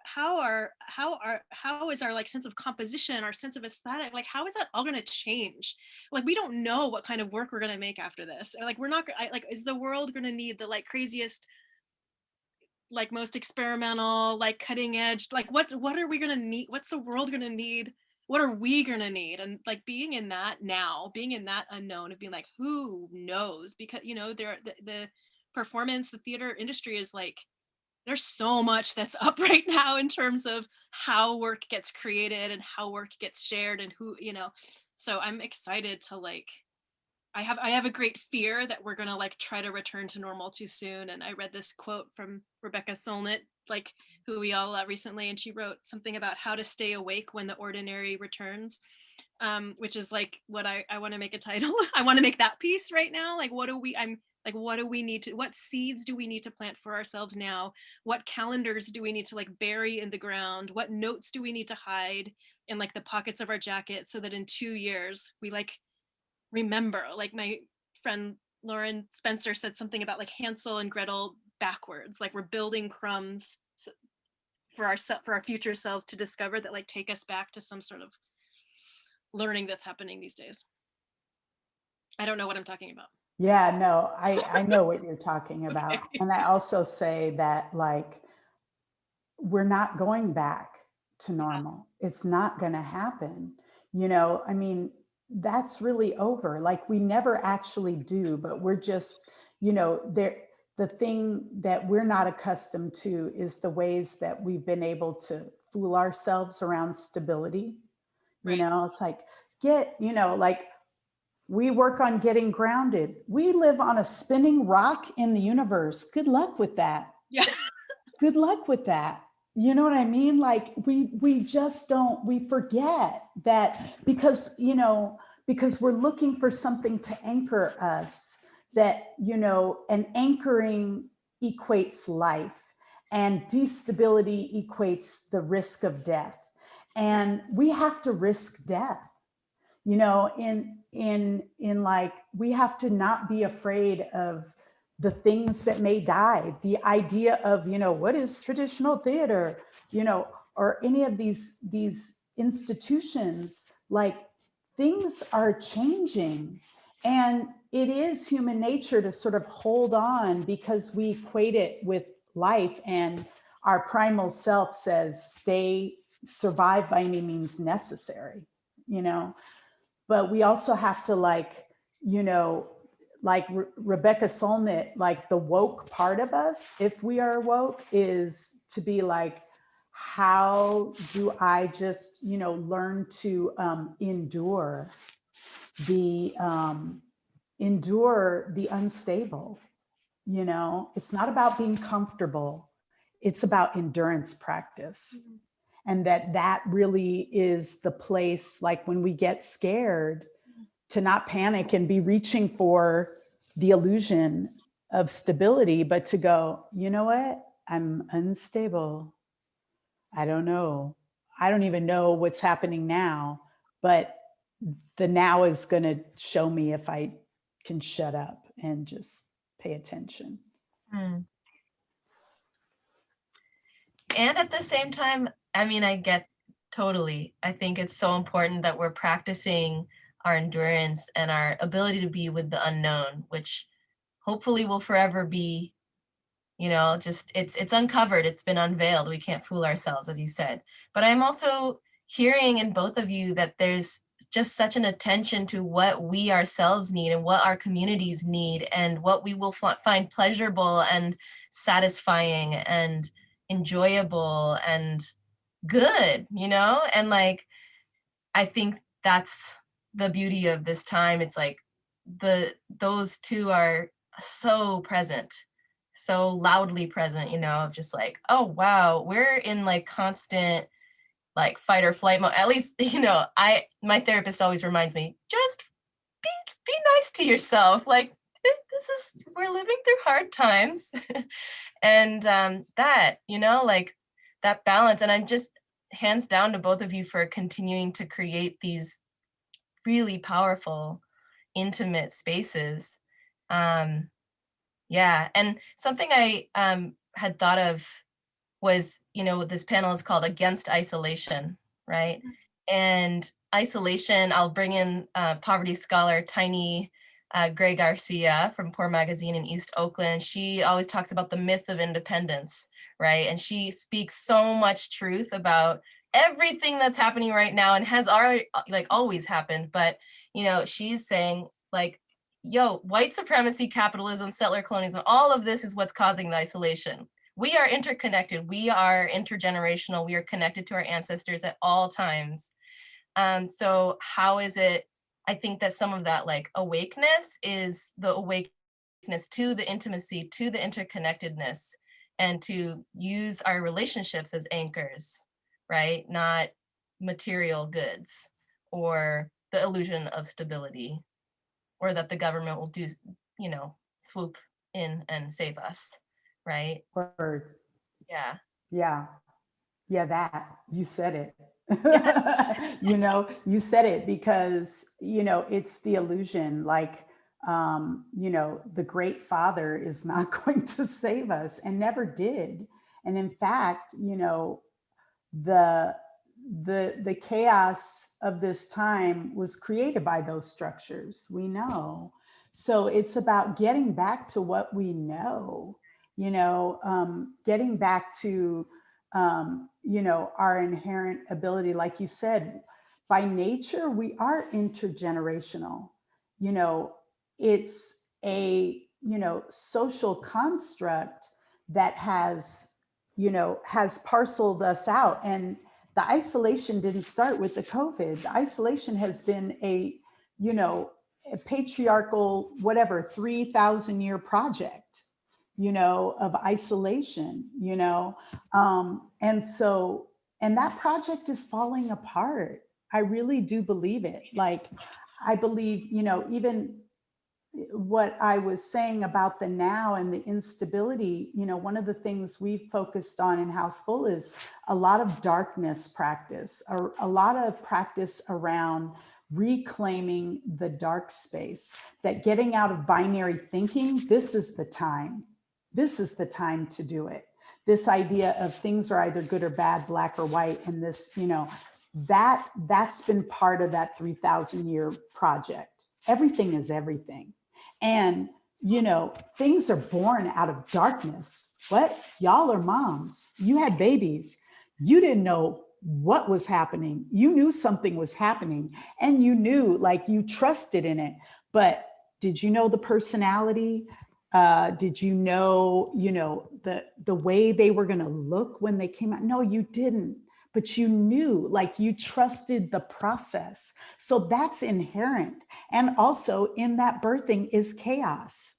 is our like sense of composition, our sense of aesthetic, like how is that all going to change? Like we don't know what kind of work we're going to make after this. Like we're not like, is the world going to need the like craziest like most experimental, like cutting edge, like what are we gonna need? What's the world gonna need? What are we gonna need? And like being in that now, being in that unknown of being like, who knows? Because the performance, the theater industry is like, there's so much that's up right now in terms of how work gets created and how work gets shared and who, so I'm excited to like, I have a great fear that we're gonna like try to return to normal too soon. And I read this quote from Rebecca Solnit, like who we all recently, and she wrote something about how to stay awake when the ordinary returns, which is like what I want to make a title. I want to make that piece right now. Like, what do we need to, what seeds do we need to plant for ourselves now? What calendars do we need to like bury in the ground? What notes do we need to hide in like the pockets of our jacket so that in 2 years we like remember? Like my friend Lauren Spencer said something about like Hansel and Gretel backwards, like we're building crumbs for our future selves to discover that like take us back to some sort of learning that's happening these days. I don't know what I'm talking about. Yeah, no, I know what you're talking about. Okay. And I also say that like, we're not going back to normal. It's not going to happen. I mean, that's really over. Like we never actually do, but we're just, the thing that we're not accustomed to is the ways that we've been able to fool ourselves around stability. Right. It's like, like we work on getting grounded. We live on a spinning rock in the universe. Good luck with that. Yeah. Good luck with that. You know what I mean? Like we just don't, we forget that because we're looking for something to anchor us, that, and anchoring equates life, and destability equates the risk of death. And we have to risk death, in like, we have to not be afraid of the things that may die. The idea of, what is traditional theater, or any of these institutions, like things are changing. And it is human nature to sort of hold on because we equate it with life, and our primal self says, survive by any means necessary, but we also have to like Rebecca Solnit, like the woke part of us, if we are woke, is to be like, how do I just, learn to endure the unstable? It's not about being comfortable. It's about endurance practice. Mm-hmm. And that really is the place, like when we get scared, to not panic and be reaching for the illusion of stability, but to go, you know what? I'm unstable. I don't know. I don't even know what's happening now, but the now is going to show me if I can shut up and just pay attention. And at the same time, I mean, I get totally. I think it's so important that we're practicing our endurance and our ability to be with the unknown, which hopefully will forever be, just it's uncovered, it's been unveiled. We can't fool ourselves, as you said. But I'm also hearing in both of you that there's just such an attention to what we ourselves need and what our communities need and what we will find pleasurable and satisfying and enjoyable and good, and like, I think that's the beauty of this time. It's like those two are so present, so loudly present, just like, oh wow, we're in like constant like fight or flight mode. At least, my therapist always reminds me, just be nice to yourself. Like, we're living through hard times. And that, like that balance. And I'm just hands down to both of you for continuing to create these really powerful, intimate spaces. Yeah, and something I had thought of was, this panel is called Against Isolation, right? And isolation, I'll bring in poverty scholar Tiny Gray Garcia from Poor Magazine in East Oakland. She always talks about the myth of independence, right? And she speaks so much truth about everything that's happening right now and has already like always happened. But, you know, she's saying like, yo, white supremacy, capitalism, settler colonialism, all of this is what's causing the isolation. We are interconnected. We are intergenerational. We are connected to our ancestors at all times. So how is it, I think that some of that like awakeness is the awakeness to the intimacy, to the interconnectedness, and to use our relationships as anchors, right? Not material goods or the illusion of stability, or that the government will do, you know, swoop in and save us, right? Word. Yeah. Yeah. Yeah, that. You said it. Yeah. You know, you said it because, you know, it's the illusion, like, you know, the great father is not going to save us and never did. And in fact, you know, the chaos of this time was created by those structures, we know. So it's about getting back to what we know, you know, getting back to, you know, our inherent ability. Like you said, by nature, we are intergenerational. You know, it's a, you know, social construct that has, you know, has parceled us out. And the isolation didn't start with the COVID. The isolation has been a, you know, a patriarchal, whatever, 3,000 year project, you know, of isolation, you know. And so, and that project is falling apart. I really do believe it. Like, I believe, you know, even what I was saying about the now and the instability, you know, one of the things we've focused on in House Full is a lot of darkness practice, or a lot of practice around reclaiming the dark space, that getting out of binary thinking, this is the time. This is the time to do it. This idea of things are either good or bad, black or white, and this, you know, that's been part of that 3,000 year project. Everything is everything. And, you know, things are born out of darkness. What? Y'all are moms. You had babies. You didn't know what was happening. You knew something was happening, and you knew, like, you trusted in it. But did you know the personality? Did you know, the way they were going to look when they came out? No, you didn't. But you knew, like, you trusted the process. So that's inherent. And also in that birthing is chaos.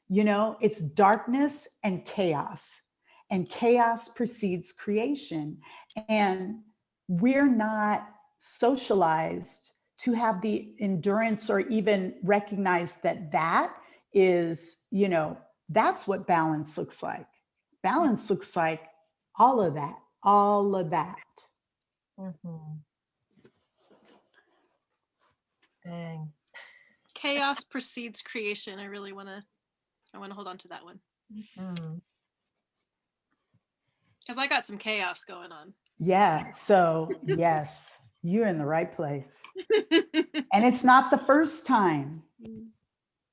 You know, it's darkness and chaos. And chaos precedes creation. And we're not socialized to have the endurance or even recognize that that is, you know, that's what balance looks like. Balance looks like all of that. All of that. Mm-hmm. Dang. Chaos precedes creation. I want to hold on to that one. Because I got some chaos going on. Yeah. So yes, you're in the right place. And it's not the first time,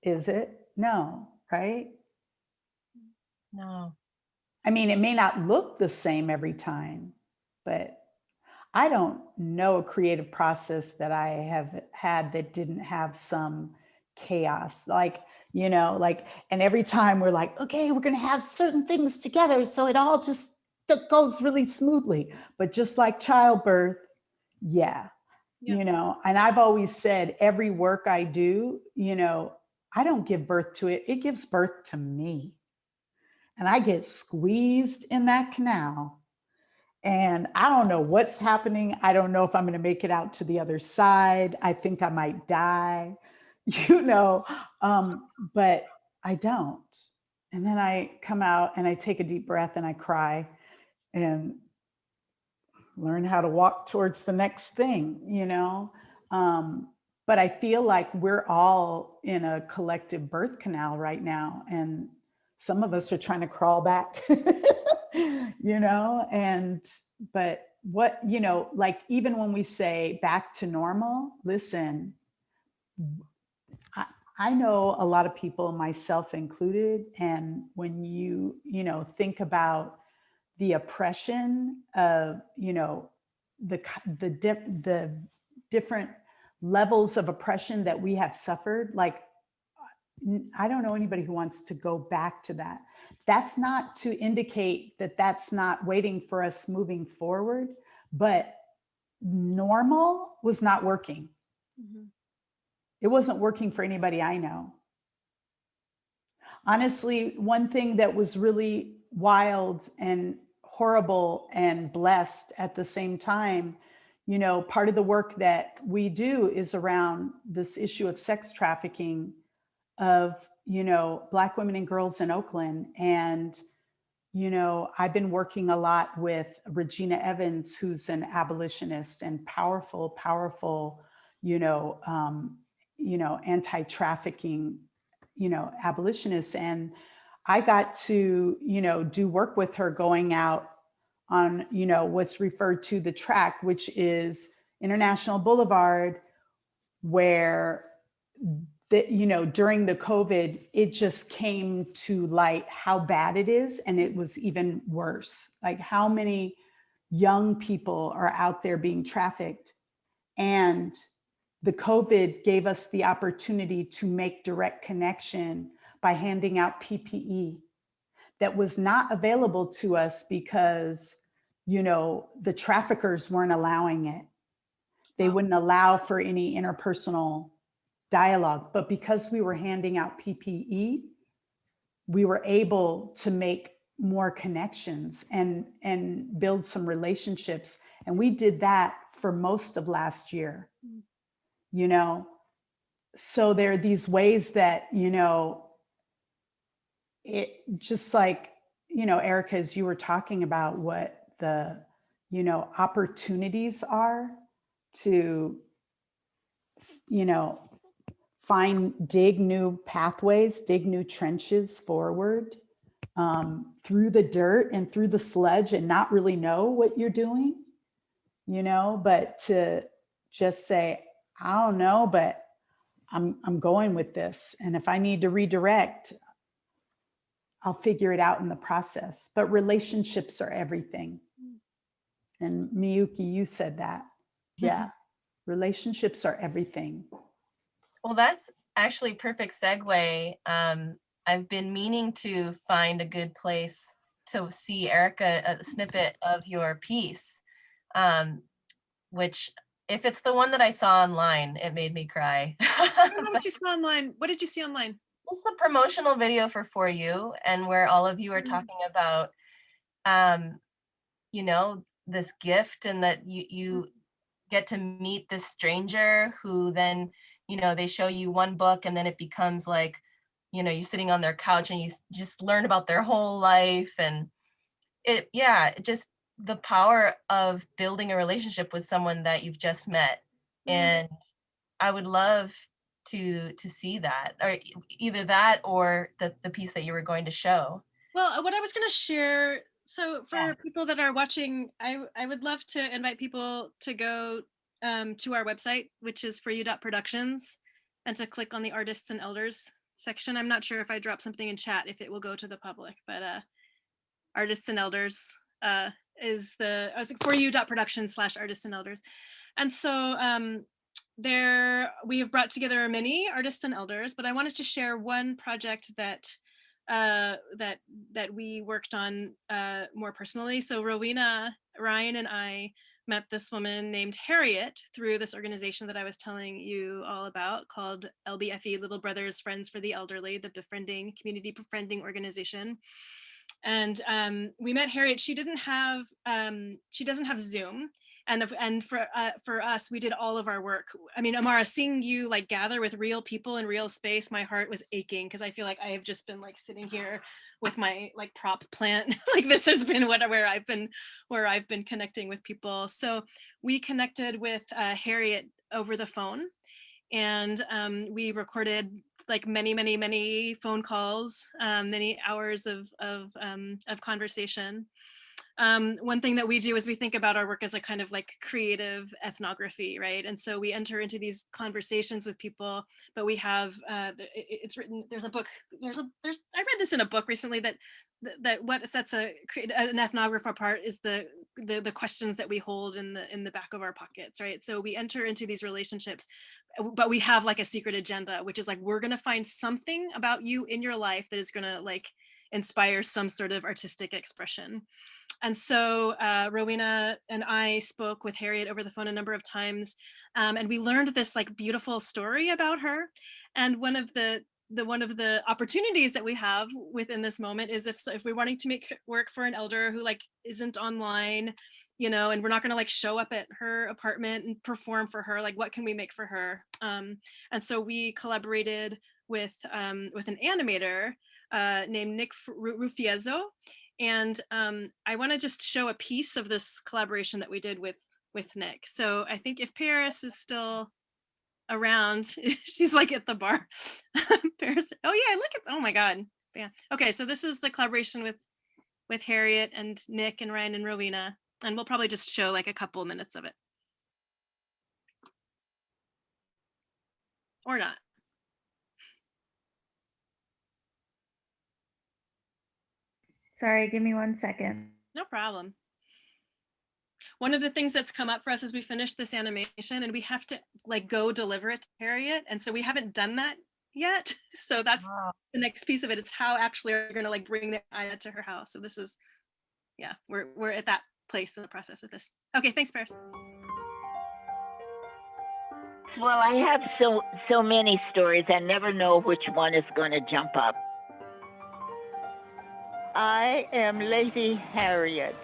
is it? No, right? No. I mean, it may not look the same every time, but I don't know a creative process that I have had that didn't have some chaos. Like, you know, like, and every time we're like, okay, we're going to have certain things together, so it all just goes really smoothly. But just like childbirth, yeah, you know, and I've always said every work I do, you know, I don't give birth to it. It gives birth to me. And I get squeezed in that canal. And I don't know what's happening. I don't know if I'm going to make it out to the other side. I think I might die, you know, but I don't. And then I come out and I take a deep breath and I cry and learn how to walk towards the next thing, you know. But I feel like we're all in a collective birth canal right now. And some of us are trying to crawl back, you know, but what, you know, like even when we say back to normal, listen, I know a lot of people, myself included, and when you think about the oppression of, the different levels of oppression that we have suffered, like, I don't know anybody who wants to go back to that. That's not to indicate that that's not waiting for us moving forward, but normal was not working. Mhm. It wasn't working for anybody I know. Honestly, one thing that was really wild and horrible and blessed at the same time, part of the work that we do is around this issue of sex trafficking of, Black women and girls in Oakland. And, I've been working a lot with Regina Evans, who's an abolitionist and powerful, anti-trafficking, abolitionist. And I got to, do work with her going out on, what's referred to the track, which is International Boulevard, where during the COVID, it just came to light how bad it is. And it was even worse. Like how many young people are out there being trafficked. And the COVID gave us the opportunity to make direct connection by handing out PPE that was not available to us because, the traffickers weren't allowing it. They wouldn't allow for any interpersonal dialogue, but because we were handing out PPE, we were able to make more connections and build some relationships. And we did that for most of last year, So there are these ways that, it just like, Erika, as you were talking about what the, opportunities are to, dig new pathways, dig new trenches forward through the dirt and through the sludge and not really know what you're doing, but to just say, I don't know, but I'm going with this. And if I need to redirect, I'll figure it out in the process. But relationships are everything. And Miyuki, you said that. Yeah. Relationships are everything. Well, that's actually perfect segue. I've been meaning to find a good place to see Erika, a snippet of your piece, which if it's the one that I saw online, it made me cry. I don't know what you saw online. What did you see online? It's the promotional video for You, and where all of you are talking about, this gift, and that you get to meet this stranger who then, they show you one book and then it becomes like, you're sitting on their couch and you just learn about their whole life. And just the power of building a relationship with someone that you've just met. And I would love to see that, or either that or the piece that you were going to show. Well, what I was going to share, so for people that are watching, I would love to invite people to go to our website, which is foryou.productions, and to click on the Artists and Elders section. I'm not sure if I drop something in chat if it will go to the public, but Artists and Elders is the foryou.productions/artists and elders. And so there we have brought together many artists and elders, but I wanted to share one project that we worked on more personally. So Rowena, Ryan, and I met this woman named Harriet through this organization that I was telling you all about called LBFE, Little Brothers Friends for the Elderly, the community befriending organization. And we met Harriet. She doesn't have Zoom. And for us, we did all of our work. I mean, Amara, seeing you like gather with real people in real space, my heart was aching because I feel like I have just been like sitting here with my like prop plant. Like this has been where I've been connecting with people. So we connected with Harriet over the phone, and we recorded like many phone calls, many hours of conversation. one thing that we do is we think about our work as a kind of like creative ethnography, right? And so we enter into these conversations with people, but we have, it's written, there's a book, I read this in a book recently that what sets an ethnographer apart is the questions that we hold in the back of our pockets, right? So we enter into these relationships, but we have like a secret agenda, which is like, we're gonna find something about you in your life that is gonna like inspire some sort of artistic expression. And so Rowena and I spoke with Harriet over the phone a number of times, and we learned this like beautiful story about her. And one of the opportunities that we have within this moment is if we're wanting to make work for an elder who like isn't online, you know, and we're not going to like show up at her apartment and perform for her, like what can we make for her? And so we collaborated with an animator named Nick Ruffiezzo. And I want to just show a piece of this collaboration that we did with Nick. So I think if Paris is still around, she's like at the bar. Paris, oh yeah, look at, oh my God. Yeah. Okay, so this is the collaboration with Harriet and Nick and Ryan and Rowena. And we'll probably just show like a couple minutes of it. Or not. Sorry, give me 1 second. No problem. One of the things that's come up for us is we finished this animation and we have to like go deliver it to Harriet. And so we haven't done that yet. So that's the next piece of it, is how actually we're going to like bring the Aya to her house. So this is, yeah, we're at that place in the process with this. Okay, thanks, Paris. Well, I have so many stories. I never know which one is going to jump up. I am Lady Harriet.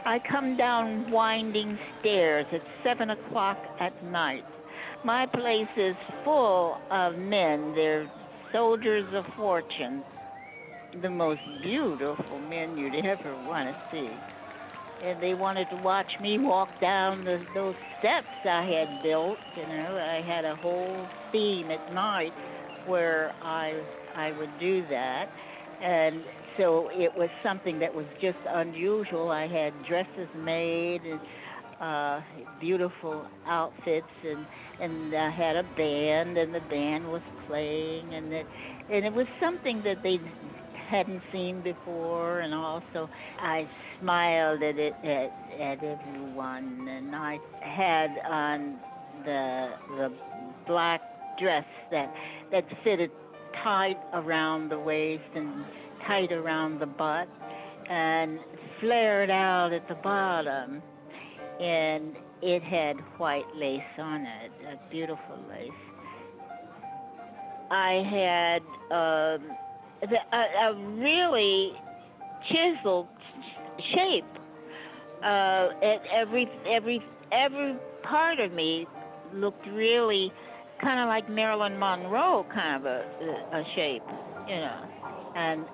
I come down winding stairs at 7 o'clock at night. My place is full of men. They're soldiers of fortune, the most beautiful men you'd ever want to see. And they wanted to watch me walk down those steps I had built. You know, I had a whole theme at night where I would do that. And so it was something that was just unusual. I had dresses made and beautiful outfits, and I had a band, and the band was playing, and it was something that they hadn't seen before. And also I smiled at everyone, and I had on the black dress that fitted tight around the waist and tight around the butt and flared out at the bottom, and it had white lace on it, a beautiful lace. I had a really chiseled shape. At every part of me looked really kind of like Marilyn Monroe kind of a shape, you know. And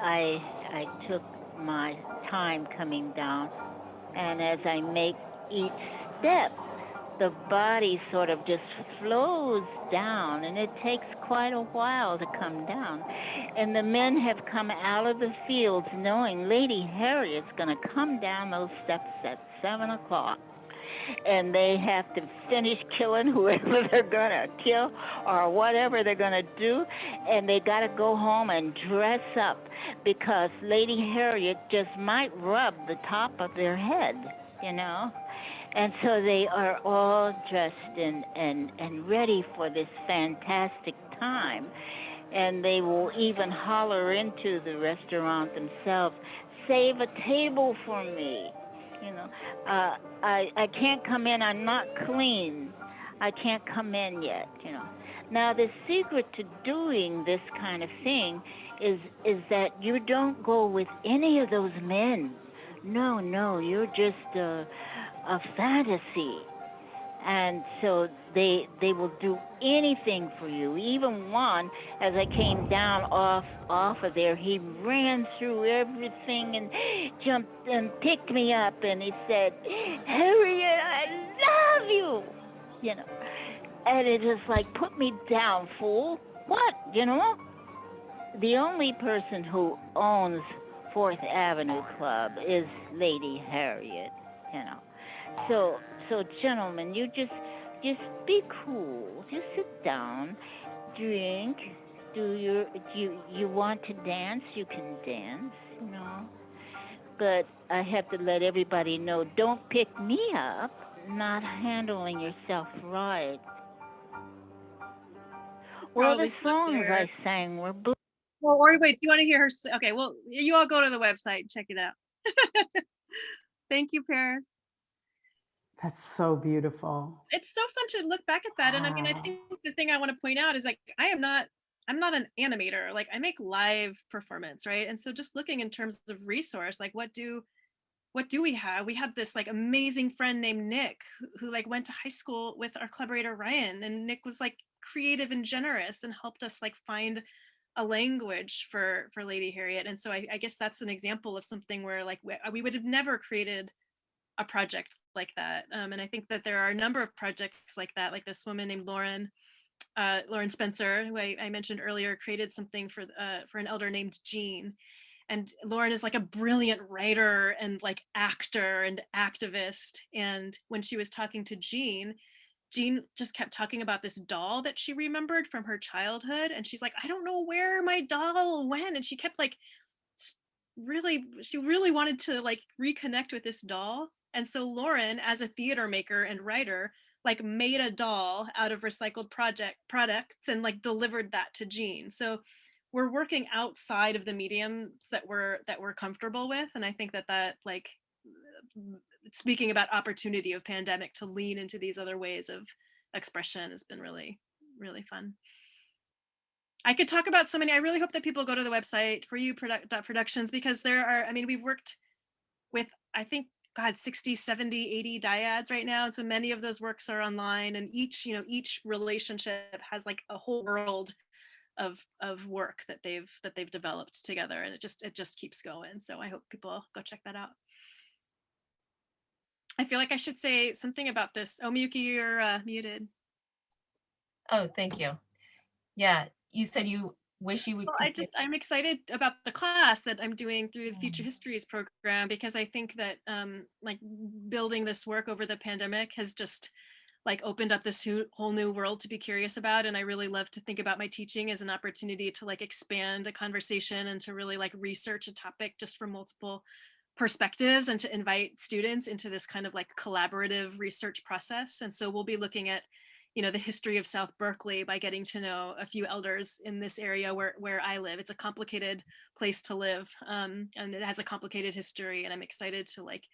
I took my time coming down, and as I make each step, the body sort of just flows down, and it takes quite a while to come down. And the men have come out of the fields knowing Lady Harriet's going to come down those steps at 7 o'clock. And they have to finish killing whoever they're going to kill or whatever they're going to do. And they got to go home and dress up, because Lady Harriet just might rub the top of their head, you know. And so they are all dressed and ready for this fantastic time. And they will even holler into the restaurant themselves, "Save a table for me." You know, I can't come in. I'm not clean. I can't come in yet. You know. Now the secret to doing this kind of thing is that you don't go with any of those men. No, you're just a fantasy. And so they will do anything for you. Even one, as I came down off of there, he ran through everything and jumped and picked me up, and he said, "Harriet, I love you," you know. And it just like, put me down, fool. What, you know? The only person who owns Fourth Avenue Club is Lady Harriet, you know. So gentlemen, you just be cool. Just sit down, drink, you want to dance, you can dance, you know. But I have to let everybody know, don't pick me up not handling yourself right. Well, Probably the stuck songs there. I sang were Well, or wait, do you want to hear her? Okay, well, you all go to the website and check it out. Thank you, Paris. That's so beautiful. It's so fun to look back at that. And I mean, I Wow. think the thing I want to point out is like, I'm not an animator. Like I make live performance, right? And so just looking in terms of resource, like what do we have? We had this like amazing friend named Nick who like went to high school with our collaborator Ryan, and Nick was like creative and generous and helped us like find a language for Lady Harriet. And so I guess that's an example of something where like we would have never created a project like that. And I think that there are a number of projects like that, like this woman named Lauren Spencer, who I mentioned earlier, created something for an elder named Jean. And Lauren is like a brilliant writer and like actor and activist. And when she was talking to Jean just kept talking about this doll that she remembered from her childhood. And she's like, I don't know where my doll went. And she kept like she really wanted to like reconnect with this doll. And so Lauren, as a theater maker and writer, like made a doll out of recycled products and like delivered that to Jean. So we're working outside of the mediums that we're comfortable with. And I think that like speaking about opportunity of pandemic to lean into these other ways of expression has been really, really fun. I could talk about so many. I really hope that people go to the website for you productions, because there are, I mean, we've worked with, I think, God, 60, 70, 80 dyads right now. And so many of those works are online, and each relationship has like a whole world of work that they've developed together. And it just keeps going. So I hope people go check that out. I feel like I should say something about this. Oh, Miyuki, you're muted. Oh, thank you. Yeah, you said you wish you would. Well, I'm excited about the class that I'm doing through the Future Histories program, because I think that like building this work over the pandemic has just like opened up this whole new world to be curious about. And I really love to think about my teaching as an opportunity to like expand a conversation and to really like research a topic just from multiple perspectives, and to invite students into this kind of like collaborative research process. And so we'll be looking at, the history of South Berkeley by getting to know a few elders in this area where I live. It's a complicated place to live, and it has a complicated history. And I'm excited to like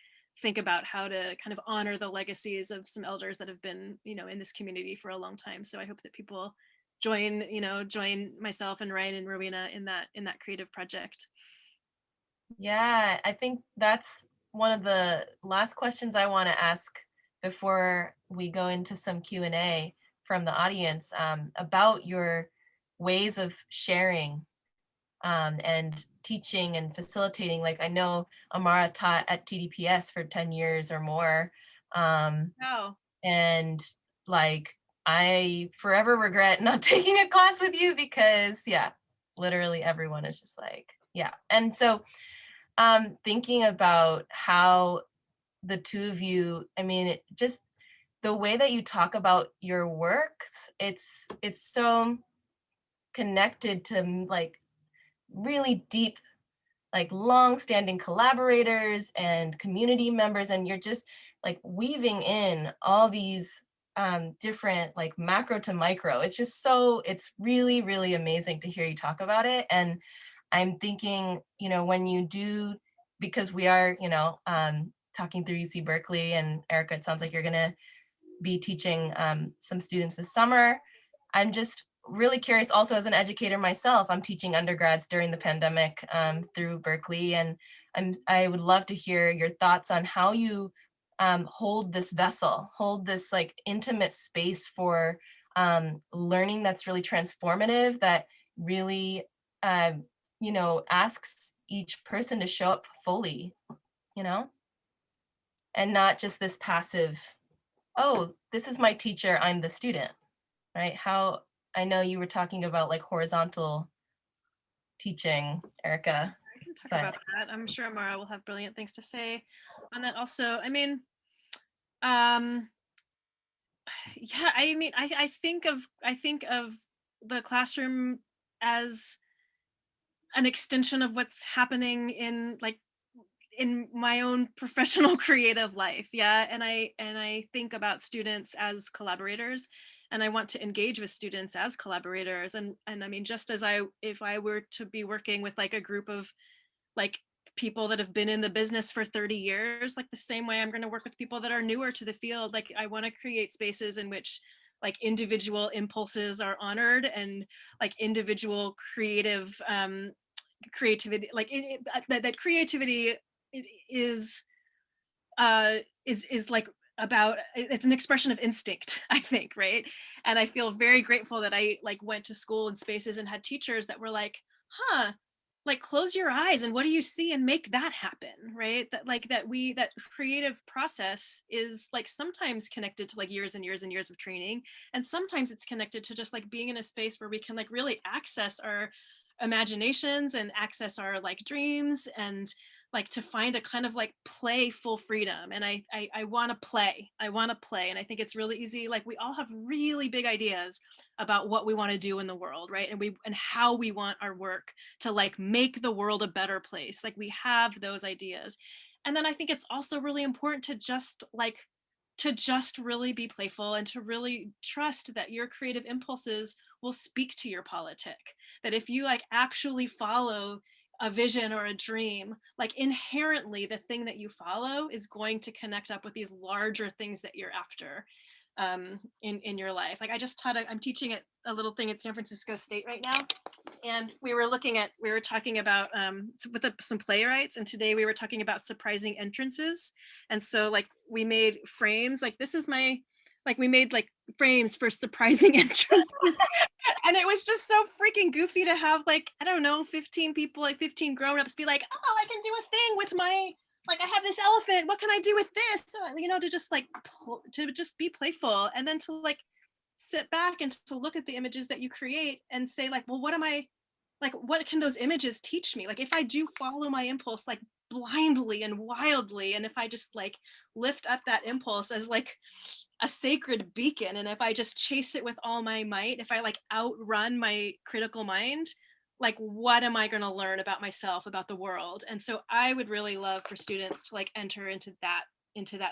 think about how to kind of honor the legacies of some elders that have been, in this community for a long time. So I hope that people join myself and Ryan and Rowena in that creative project. Yeah, I think that's one of the last questions I want to ask before we go into some Q&A from the audience, about your ways of sharing and teaching and facilitating. Like I know Amara taught at TDPS for 10 years or more. Wow. And like I forever regret not taking a class with you, because yeah, literally everyone is just like, yeah. And so thinking about how the two of you, I mean, just the way that you talk about your works, it's so connected to like really deep, like long-standing collaborators and community members, and you're just like weaving in all these different like macro to micro. It's just it's really, really amazing to hear you talk about it. And I'm thinking, when you do, because we are, talking through UC Berkeley, and Erika, it sounds like you're gonna be teaching some students this summer. I'm just really curious also as an educator myself. I'm teaching undergrads during the pandemic through Berkeley, and I would love to hear your thoughts on how you hold this vessel, hold this like intimate space for learning that's really transformative, that really, asks each person to show up fully, and not just this passive, oh, this is my teacher, I'm the student, right? How, I know you were talking about like horizontal teaching, Erika. talk But about that. I'm sure Amara will have brilliant things to say on that also. I mean, yeah, I mean, I think of the classroom as an extension of what's happening in my own professional creative life. Yeah. And I think about students as collaborators, and I want to engage with students as collaborators. And I mean, just as if I were to be working with like a group of like people that have been in the business for 30 years, like the same way I'm going to work with people that are newer to the field. Like I want to create spaces in which like individual impulses are honored, and like individual creativity, like that creativity is like about, it's an expression of instinct, I think, right? And I feel very grateful that I like went to school and spaces and had teachers that were like, huh, like close your eyes and what do you see and make that happen, right? That creative process is like sometimes connected to like years and years and years of training, and sometimes it's connected to just like being in a space where we can like really access our imaginations and access our like dreams, and like to find a kind of like playful freedom. And I want to play. And I think it's really easy. Like we all have really big ideas about what we want to do in the world, right? And how we want our work to like make the world a better place. Like we have those ideas. And then I think it's also really important to just really be playful and to really trust that your creative impulses will speak to your politic. That if you like actually follow a vision or a dream, like inherently the thing that you follow is going to connect up with these larger things that you're after in your life. Like I just I'm teaching at a little thing at San Francisco State right now. And we were talking about with some playwrights, and today we were talking about surprising entrances. And so like we made frames, like this is my, like we made like frames for surprising entrances. And it was just so freaking goofy to have like, I don't know, 15 people, like 15 grown-ups be like, oh, I can do a thing with my, like I have this elephant, what can I do with this? So, you know, to just like, to just be playful, and then to like sit back and to look at the images that you create and say like, well, what can those images teach me? Like if I do follow my impulse like blindly and wildly, and if I just like lift up that impulse as like a sacred beacon, and if I just chase it with all my might, if I like outrun my critical mind, like what am I going to learn about myself, about the world? And so I would really love for students to like enter into that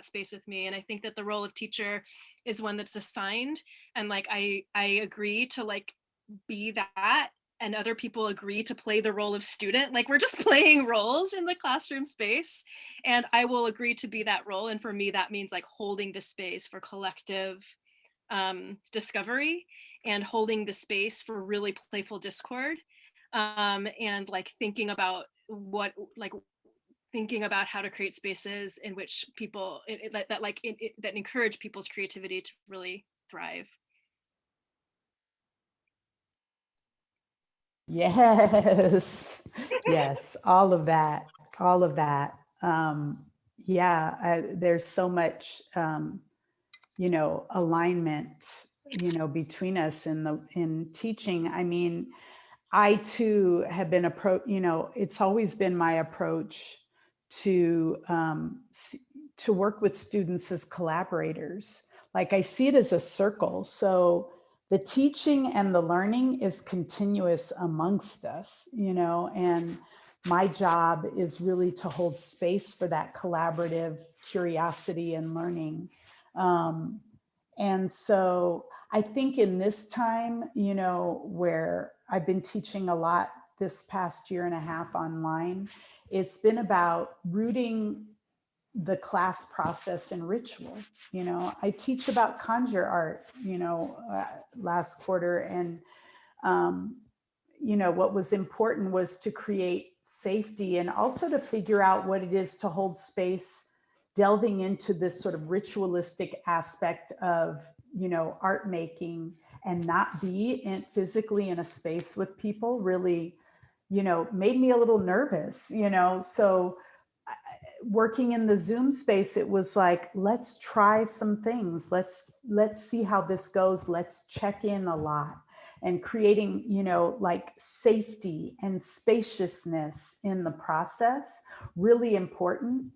space with me. And I think that the role of teacher is one that's assigned, and like I agree to like be that, and other people agree to play the role of student. Like we're just playing roles in the classroom space, and I will agree to be that role. And for me, that means like holding the space for collective discovery, and holding the space for really playful discord, and like thinking about how to create spaces in which people that encourage people's creativity to really thrive. Yes, yes, all of that. Yeah, there's so much, alignment, between us in teaching. I mean, I too have been it's always been my approach to work with students as collaborators. Like I see it as a circle. So the teaching and the learning is continuous amongst us, and my job is really to hold space for that collaborative curiosity and learning. And so I think in this time, where I've been teaching a lot this past year and a half online, it's been about rooting the class process and ritual. I teach about conjure art, last quarter. And, what was important was to create safety, and also to figure out what it is to hold space, delving into this sort of ritualistic aspect of, art making, and not be physically in a space with people really, made me a little nervous, so working in the Zoom space, it was like, let's try some things. Let's see how this goes. Let's check in a lot. and creating, you know, like safety and spaciousness in the process, really important.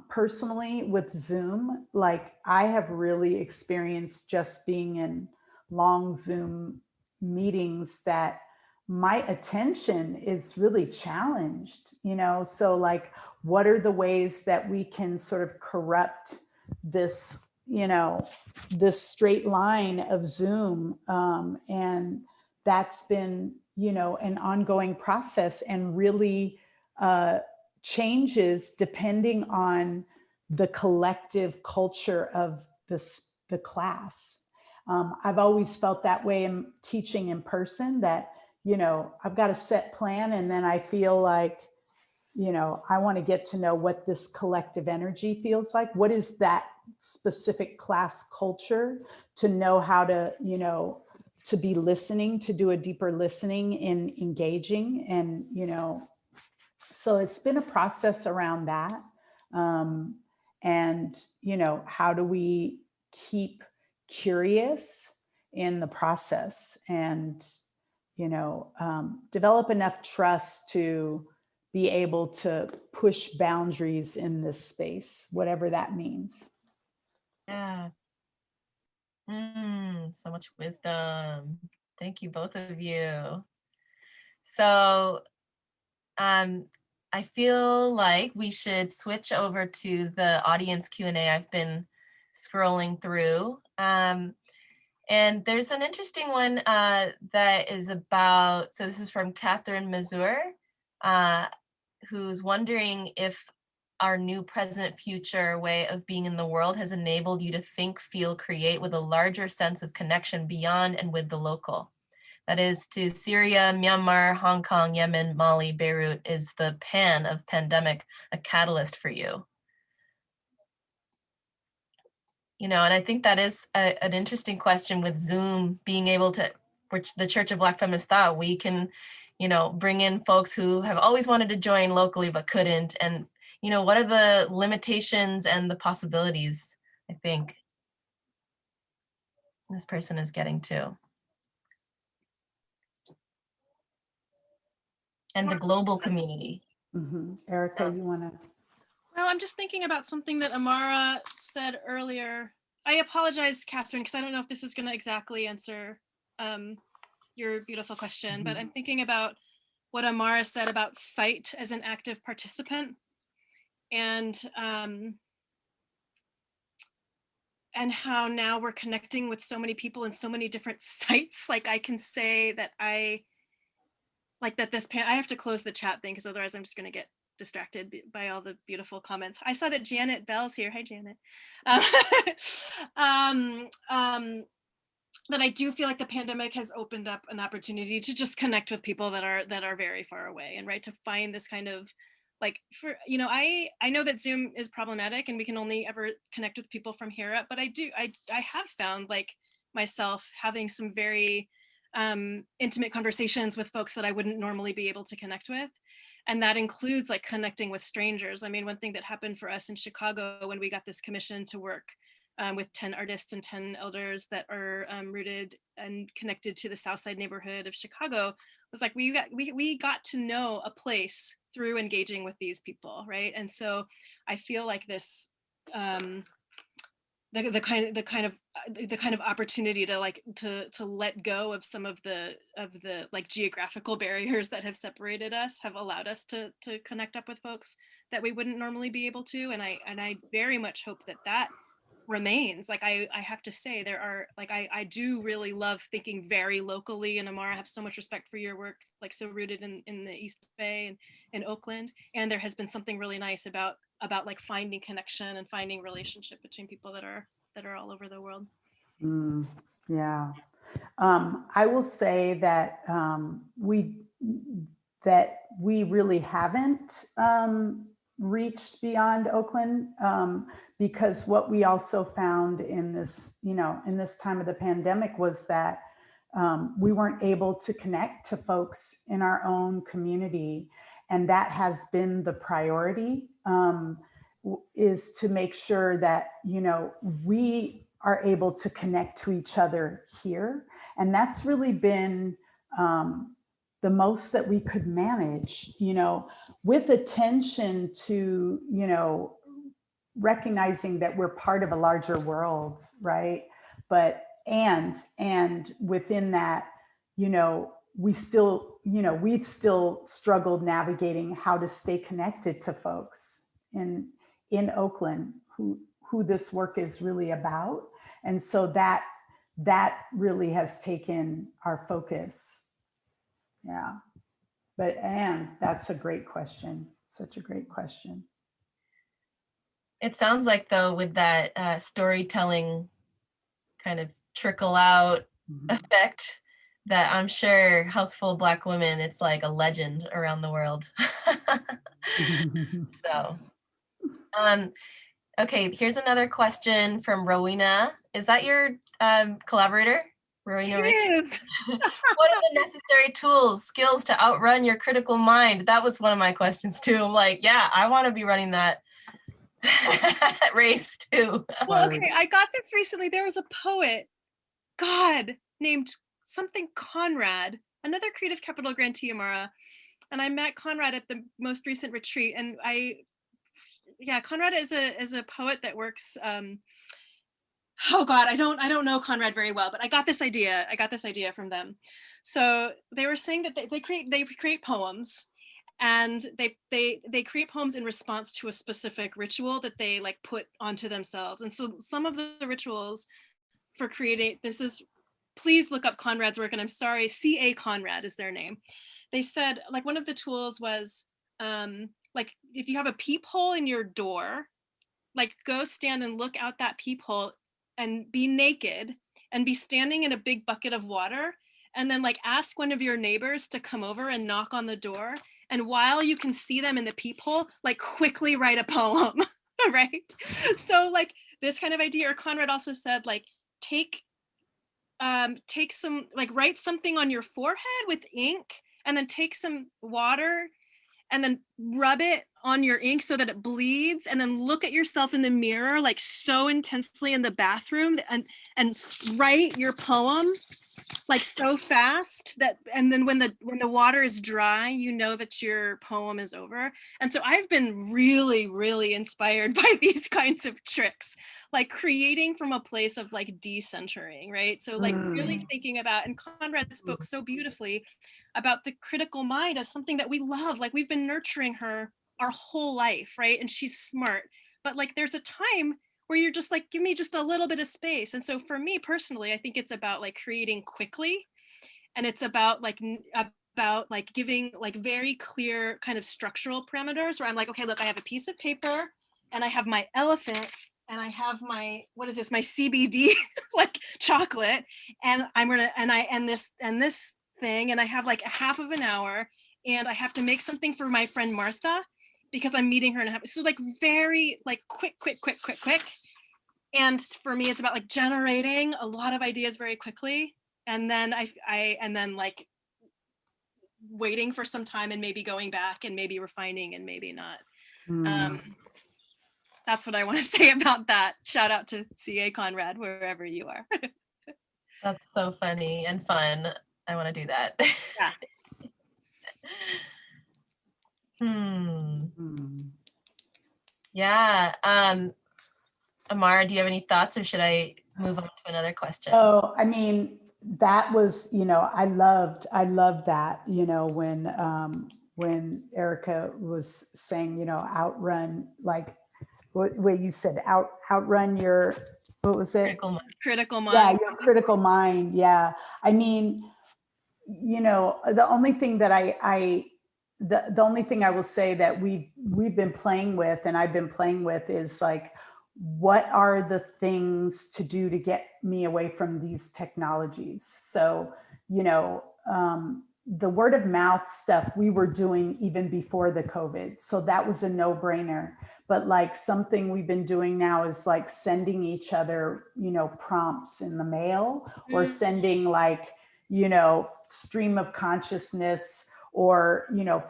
Personally with Zoom, like I have really experienced just being in long Zoom meetings that my attention is really challenged, you know? So like, what are the ways that we can sort of corrupt this, you know, this straight line of Zoom? And that's been, you know, an ongoing process, and really changes depending on the collective culture of the class. I've always felt that way in teaching in person, that, you know, I've got a set plan, and then I feel like, you know, I want to get to know what this collective energy feels like. What is that specific class culture, to know how to, you know, to be listening, to do a deeper listening in engaging. And, you know, so it's been a process around that. And, you know, how do we keep curious in the process, and, you know, develop enough trust to be able to push boundaries in this space, whatever that means. Yeah. So much wisdom. Thank you, both of you. So I feel like we should switch over to the audience Q&A I've been scrolling through. And there's an interesting one that is about, so this is from Catherine Mazur, who's wondering if our new present future way of being in the world has enabled you to think, feel, create with a larger sense of connection beyond and with the local. That is, to Syria, Myanmar, Hong Kong, Yemen, Mali, Beirut, is the pan of pandemic a catalyst for you? You know, and I think that is an interesting question with Zoom being able to, which the Church of Black Feminist Thought, we can, you know, bring in folks who have always wanted to join locally but couldn't. And, you know, what are the limitations and the possibilities, I think this person is getting to. And the global community. Erika, you want to? Well, I'm just thinking about something that Amara said earlier. I apologize, Catherine, because I don't know if this is going to exactly answer your beautiful question, but I'm thinking about what Amara said about sight as an active participant, and how now we're connecting with so many people in so many different sites. Like I can say that I have to close the chat thing because otherwise I'm just going to get distracted by all the beautiful comments. I saw that Janet Bell's here. Hi, Janet. That I do feel like the pandemic has opened up an opportunity to just connect with people that are very far away, and right, to find this kind of like, for, you know, I know that Zoom is problematic and we can only ever connect with people from here up, but I have found like myself having some very intimate conversations with folks that I wouldn't normally be able to connect with. And that includes like connecting with strangers. I mean, one thing that happened for us in Chicago when we got this commission to work with 10 artists and 10 elders that are rooted and connected to the South Side neighborhood of Chicago was like, we got to know a place through engaging with these people, right? And so I feel like this, the kind of opportunity to like to let go of some of the like geographical barriers that have separated us have allowed us to connect up with folks that we wouldn't normally be able to, and I very much hope that remains. Like I have to say, there are like I do really love thinking very locally, and Amara, I have so much respect for your work, like so rooted in the East Bay and in Oakland, and there has been something really nice about like finding connection and finding relationship between people that are all over the world. Yeah. I will say that we really haven't reached beyond Oakland, because what we also found in this, you know, in this time of the pandemic was that we weren't able to connect to folks in our own community. And that has been the priority, is to make sure that, you know, we are able to connect to each other here. And that's really been the most that we could manage, with attention to, recognizing that we're part of a larger world, right? But, and within that, we still, we've still struggled navigating how to stay connected to folks in Oakland who this work is really about. And so that really has taken our focus. Yeah. And that's a great question. Such a great question. It sounds like, though, with that storytelling kind of trickle out effect, that I'm sure Houseful of Black Women, it's like a legend around the world. So, okay, here's another question from Rowena. Is that your collaborator? Rowena Rich? Yes. What are the necessary tools, skills to outrun your critical mind? That was one of my questions too. I'm like, yeah, I want to be running that race too. Well, okay, I got this recently. There was a poet, named something Conrad, another Creative Capital grantee, Amara, and I met Conrad at the most recent retreat. And Conrad is a poet that works. Oh God, I don't know Conrad very well, but I got this idea from them. So they were saying that they create poems, and they create poems in response to a specific ritual that they like put onto themselves. And so some of the rituals for creating this is, please look up Conrad's work, and I'm sorry, C.A. Conrad is their name. They said like one of the tools was like if you have a peephole in your door, like go stand and look out that peephole and be naked and be standing in a big bucket of water, and then like ask one of your neighbors to come over and knock on the door, and while you can see them in the peephole, like quickly write a poem. Right? So like this kind of idea. Or Conrad also said like take some, like write something on your forehead with ink, and then take some water and then rub it on your ink so that it bleeds, and then look at yourself in the mirror like so intensely in the bathroom, and write your poem like so fast that, and then when the water is dry, you know that your poem is over. And so I've been really, really inspired by these kinds of tricks, like creating from a place of like decentering, right? So like really thinking about, and Conrad spoke so beautifully about the critical mind as something that we love. Like we've been nurturing her our whole life, right? And she's smart, but like there's a time where you're just like, give me just a little bit of space. And so for me personally, I think it's about like creating quickly, and it's about like giving like very clear kind of structural parameters where I'm like, okay, look, I have a piece of paper and I have my elephant and I have my, what is this, my CBD like chocolate, and I'm gonna, and this thing, and I have like a half of an hour, and I have to make something for my friend Martha because I'm meeting her in a half. So like very like quick. And for me, it's about like generating a lot of ideas very quickly, and then and then like waiting for some time and maybe going back and maybe refining and maybe not. That's what I want to say about that. Shout out to C.A. Conrad, wherever you are. That's so funny and fun. I want to do that. Yeah. Yeah. Amara, do you have any thoughts, or should I move on to another question? Oh, I mean, that was, I loved that, when Erika was saying, outrun, like what you said, outrun your, what was it? Critical mind. Yeah, your critical mind. Yeah. I mean, the only thing that the only thing I will say that we've been playing with, and I've been playing with, is like, what are the things to do to get me away from these technologies? So, the word of mouth stuff we were doing even before the COVID. So that was a no-brainer. But like something we've been doing now is like sending each other, prompts in the mail, or sending like, stream of consciousness, or,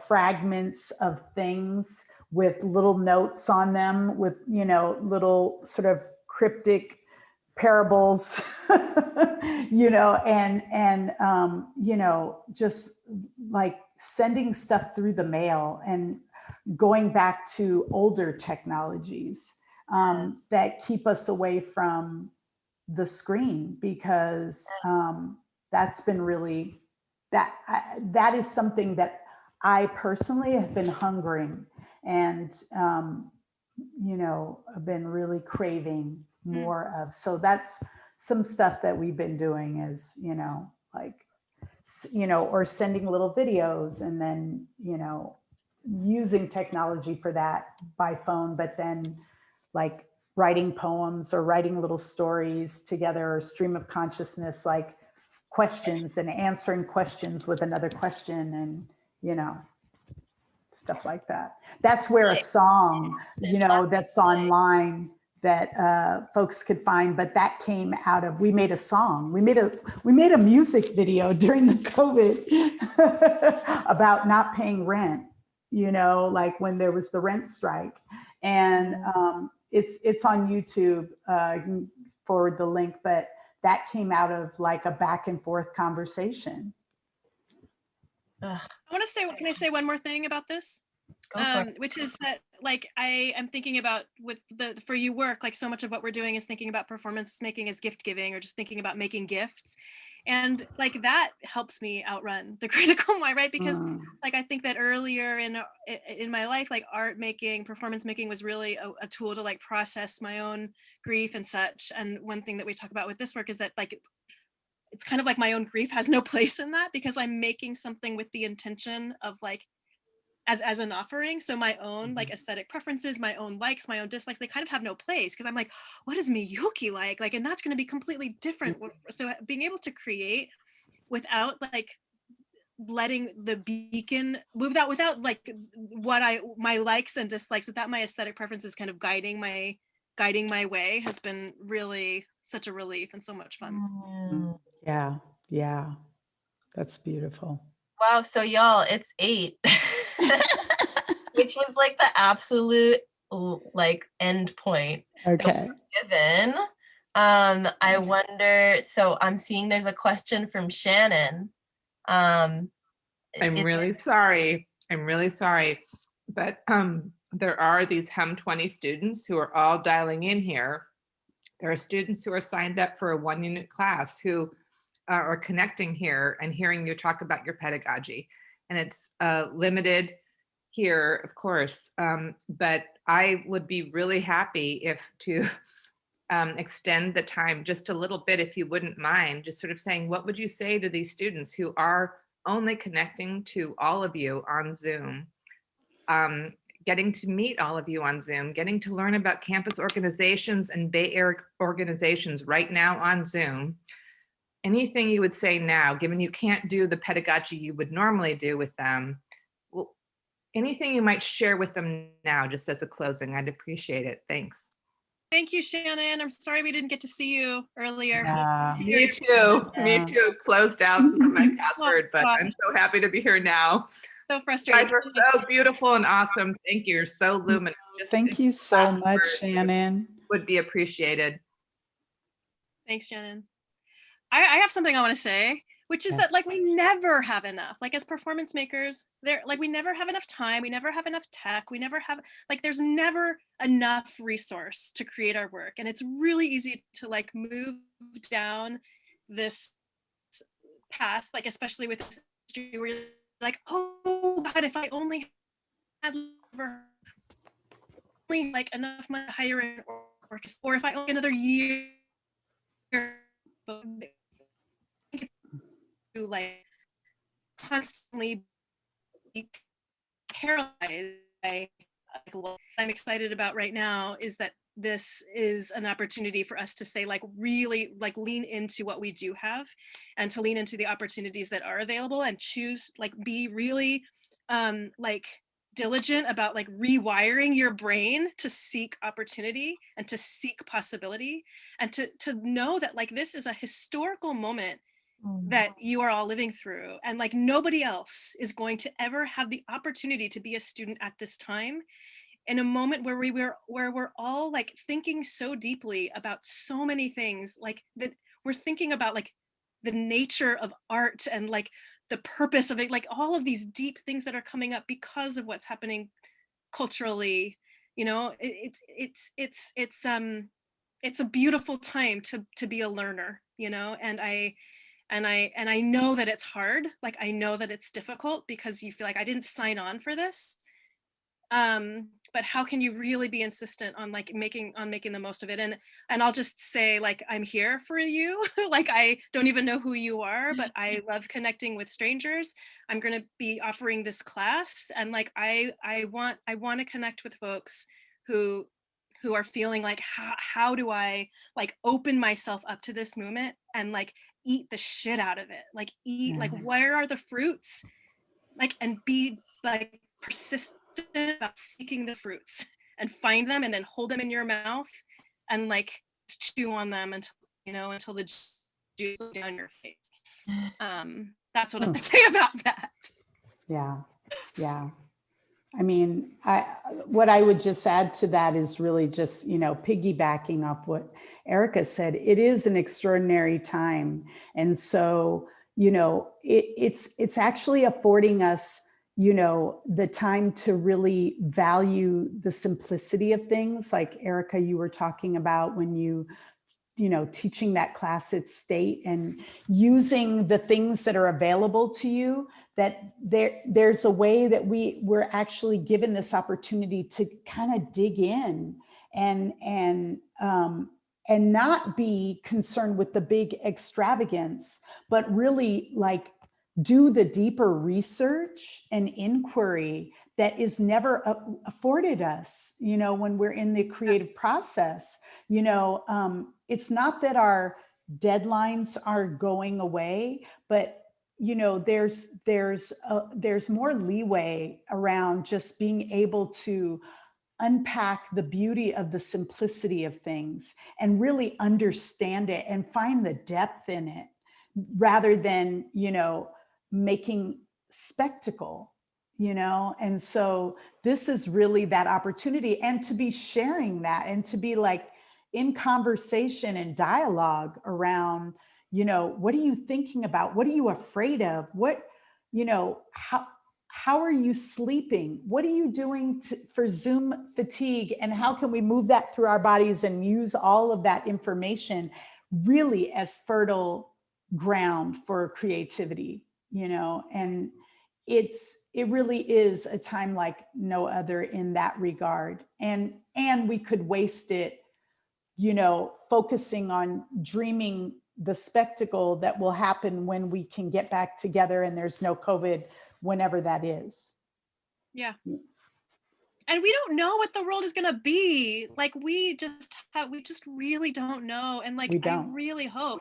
fragments of things with little notes on them, with, little sort of cryptic parables, you know, and you know, just like sending stuff through the mail and going back to older technologies that keep us away from the screen, because that's been really, that is something that I personally have been hungering and, you know, I've been really craving more of. So that's some stuff that we've been doing is, you know, like, you know, or sending little videos and then, you know, using technology for that by phone, but then like writing poems or writing little stories together, or stream of consciousness, like questions and answering questions with another question, and, you know, stuff like that. That's where a song, you know, that's online that folks could find, but that came out of, we made a song. We made a music video during the COVID about not paying rent, you know, like when there was the rent strike. And it's on YouTube, you can forward the link, but that came out of like a back and forth conversation. I want to say, can I say one more thing about this? Which is that, like, I am thinking about with the For You work, like so much of what we're doing is thinking about performance making as gift giving, or just thinking about making gifts. And like that helps me outrun the critical mind, right? Because like I think that earlier in my life, like art making, performance making was really a tool to like process my own grief and such. And one thing that we talk about with this work is that like it's kind of like my own grief has no place in that, because I'm making something with the intention of like as an offering. So my own like aesthetic preferences, my own likes, my own dislikes, they kind of have no place, because I'm like, what is Miyuki like? Like, and that's going to be completely different. So being able to create without like letting the beacon, without like my likes and dislikes, without my aesthetic preferences kind of guiding my way, has been really such a relief and so much fun. Yeah, that's beautiful. Wow, so y'all, it's 8. Which was like the absolute like end point. Okay. Given. I wonder, so I'm seeing there's a question from Shannon. I'm really sorry, but there are these Hum 20 students who are all dialing in here. There are students who are signed up for a 1-unit class who are connecting here and hearing you talk about your pedagogy. And it's limited here, of course, but I would be really happy if to extend the time just a little bit, if you wouldn't mind, just sort of saying, what would you say to these students who are only connecting to all of you on Zoom, getting to meet all of you on Zoom, getting to learn about campus organizations and Bay Area organizations right now on Zoom. Anything you would say now, given you can't do the pedagogy you would normally do with them, well, anything you might share with them now, just as a closing, I'd appreciate it. Thanks. Thank you, Shannon. I'm sorry we didn't get to see you earlier. Me too. Closed out from my password, but I'm so happy to be here now. So frustrating. You guys are so beautiful and awesome. Thank you. You're so luminous. Thank you so much, Shannon. Would be appreciated. Thanks, Shannon. I have something I want to say, which is that like we never have enough, like as performance makers, we never have enough time, we never have enough tech, we never have, like there's never enough resource to create our work. And it's really easy to like move down this path, like especially with this industry where you're like, oh God, if I only had like enough money to hire an orchestra, or if I only another year to like constantly be paralyzed by what I'm excited about right now is that this is an opportunity for us to say like really like lean into what we do have and to lean into the opportunities that are available and choose like be really like diligent about like rewiring your brain to seek opportunity and to seek possibility and to know that like this is a historical moment that you are all living through, and like nobody else is going to ever have the opportunity to be a student at this time. in a moment where we're all like thinking so deeply about so many things, like that we're thinking about like the nature of art and like the purpose of it, like all of these deep things that are coming up because of what's happening culturally, you know. It's a beautiful time to be a learner, you know. And I know that it's hard, like I know that it's difficult because you feel like I didn't sign on for this. But how can you really be insistent on like making the most of it? And I'll just say, like, I'm here for you. Like, I don't even know who you are, but I love connecting with strangers. I'm going to be offering this class, and like I want to connect with folks who are feeling like, how do I like open myself up to this movement and like eat the shit out of it, like eat, like where are the fruits, like, and be like persistent about seeking the fruits and find them and then hold them in your mouth and like chew on them until, you know, until the juice goes down your face. That's what I'm gonna say about that. Yeah. I mean, what I would just add to that is really just, you know, piggybacking off what Erika said. It is an extraordinary time. And so, you know, it's actually affording us, you know, the time to really value the simplicity of things. Like Erika, you were talking about when you know, teaching that class at State and using the things that are available to you, that there's a way that we're actually given this opportunity to kind of dig in and not be concerned with the big extravagance, but really like do the deeper research and inquiry that is never afforded us, you know, when we're in the creative process. You know, it's not that our deadlines are going away, but you know, there's more leeway around just being able to unpack the beauty of the simplicity of things and really understand it and find the depth in it, rather than, you know, making spectacle, you know. And so this is really that opportunity, and to be sharing that and to be like in conversation and dialogue around, you know, what are you thinking about? What are you afraid of? What, you know, how are you sleeping? What are you doing for Zoom fatigue? And how can we move that through our bodies and use all of that information really as fertile ground for creativity, you know? And it really is a time like no other in that regard. And we could waste it, you know, focusing on dreaming the spectacle that will happen when we can get back together and there's no COVID, whenever that is. Yeah. And we don't know what the world is going to be. Like we just really don't know. And like, I really hope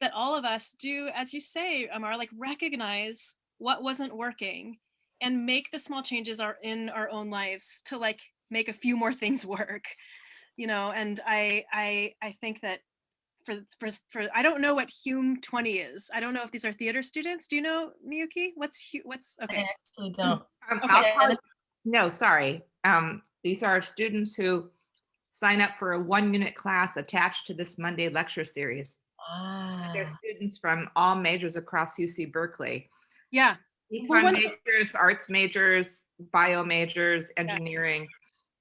that all of us do, as you say, Amara, like recognize what wasn't working and make the small changes in our own lives to like make a few more things work, you know. And I think that for I don't know what Hume 20 is. I don't know if these are theater students. Do you know, Miyuki? What's okay? I actually don't. Okay. No, sorry. These are students who sign up for a 1-unit class attached to this Monday lecture series. They're students from all majors across UC Berkeley. Yeah. Econ majors, arts majors, bio majors, engineering.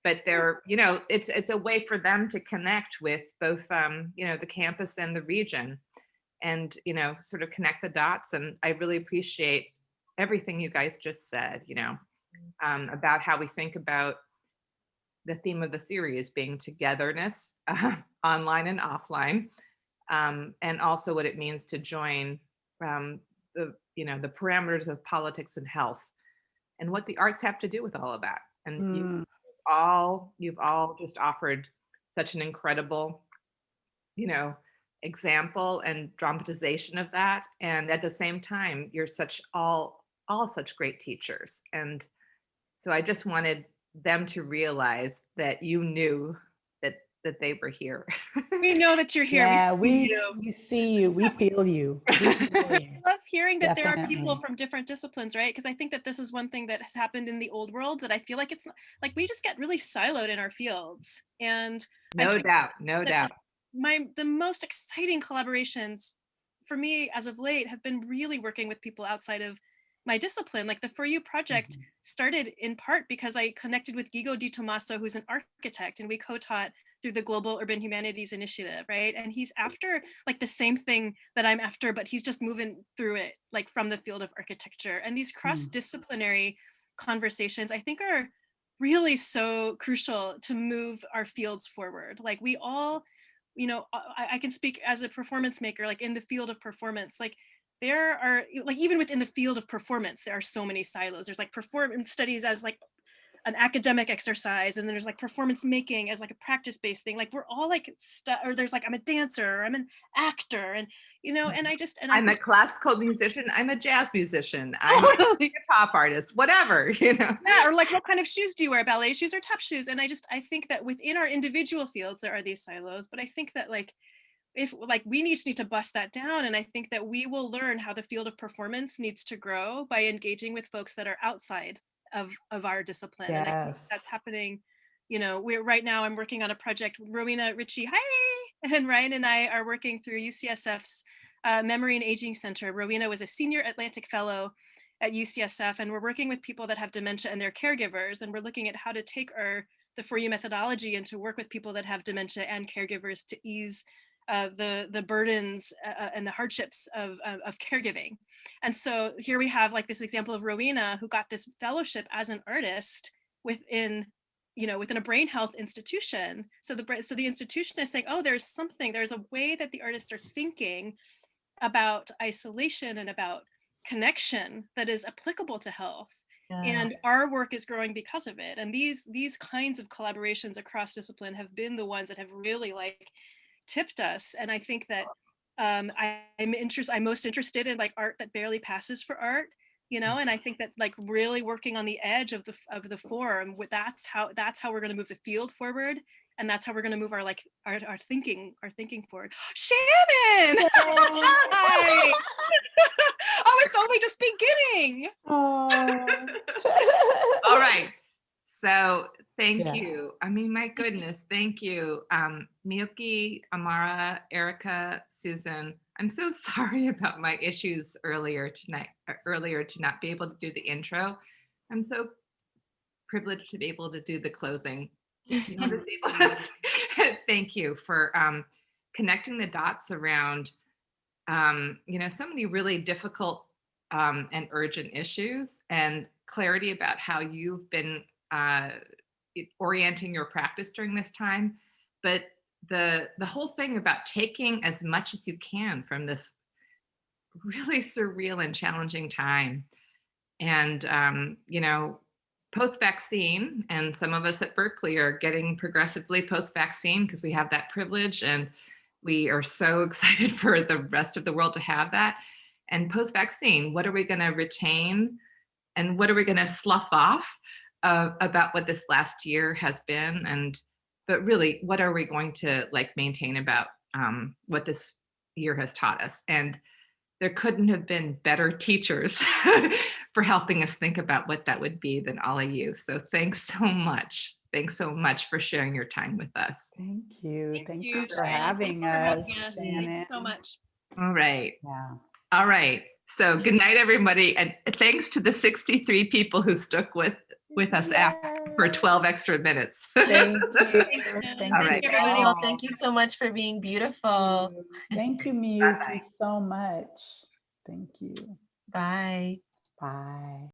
But they're, you know, it's a way for them to connect with both, you know, the campus and the region, and, you know, sort of connect the dots. And I really appreciate everything you guys just said, you know, about how we think about the theme of the series being togetherness, online and offline, and also what it means to join the, you know, the parameters of politics and health, and what the arts have to do with all of that. And you've all just offered such an incredible, you know, example and dramatization of that. And at the same time, you're all such great teachers. And so I just wanted them to realize that you knew that that they were here. We know that you're here. Yeah, We we see you. We feel you. We feel you. I love hearing that there are people Definitely. from different disciplines, right? Because I think that this is one thing that has happened in the old world that I feel like it's like we just get really siloed in our fields. And I No think doubt, no that doubt. the most exciting collaborations for me as of late have been really working with people outside of my discipline. Like the For You project started in part because I connected with Guigo Di Tommaso, who's an architect, and we co-taught through the Global Urban Humanities Initiative, right? And he's after like the same thing that I'm after, but he's just moving through it like from the field of architecture. And these cross-disciplinary conversations, I think, are really so crucial to move our fields forward. Like we all, you know, I can speak as a performance maker, like in the field of performance, like there are, like even within the field of performance, there are so many silos. There's like performance studies as like an academic exercise, and then there's like performance making as like a practice-based thing. Like we're all like or there's like I'm a dancer, or I'm an actor, and you know, and I'm a classical musician, I'm a jazz musician, I'm a hip hop artist, whatever, you know. Yeah, or like what kind of shoes do you wear, ballet shoes or tap shoes? And I think that within our individual fields there are these silos, but I think that like if like we need to bust that down, and I think that we will learn how the field of performance needs to grow by engaging with folks that are outside of our discipline. And I think that's happening. You know, right now I'm working on a project. Rowena Ritchie, hi, and Ryan and I are working through UCSF's Memory and Aging Center. Rowena was a senior Atlantic fellow at UCSF, and we're working with people that have dementia and their caregivers, and we're looking at how to take the For You methodology and to work with people that have dementia and caregivers to ease the burdens and the hardships of caregiving. And so here we have like this example of Rowena, who got this fellowship as an artist within a brain health institution. So the institution is saying, oh, there's a way that the artists are thinking about isolation and about connection that is applicable to health. And our work is growing because of it. And these kinds of collaborations across discipline have been the ones that have really like tipped us. And I think that I'm most interested in like art that barely passes for art, you know, and I think that like really working on the edge of the form, that's how we're going to move the field forward, and that's how we're going to move our thinking forward. Shannon! Hi! Oh, it's only just beginning. Oh. All right. So thank you. I mean, my goodness, thank you. Miyuki, Amara, Erika, Susan, I'm so sorry about my issues earlier to not be able to do the intro. I'm so privileged to be able to do the closing. Thank you for connecting the dots around, so many really difficult and urgent issues, and clarity about how you've been orienting your practice during this time, but the whole thing about taking as much as you can from this really surreal and challenging time. And post-vaccine, and some of us at Berkeley are getting progressively post-vaccine because we have that privilege, and we are so excited for the rest of the world to have that. And post-vaccine, what are we going to retain, and what are we going to slough off about what this last year has been? But really, what are we going to like maintain about what this year has taught us? And there couldn't have been better teachers for helping us think about what that would be than all of you. So thanks so much. Thanks so much for sharing your time with us. Thank you. Thank you for Shannon. having Thanks us. for having us. Thank you so much. All right. Yeah. All right. So good night, everybody. And thanks to the 63 people who stuck with us for 12 extra minutes. Thank you. All right. Everybody, well, thank you so much for being beautiful. Thank you, Miyuki, so much. Thank you. Bye. Bye.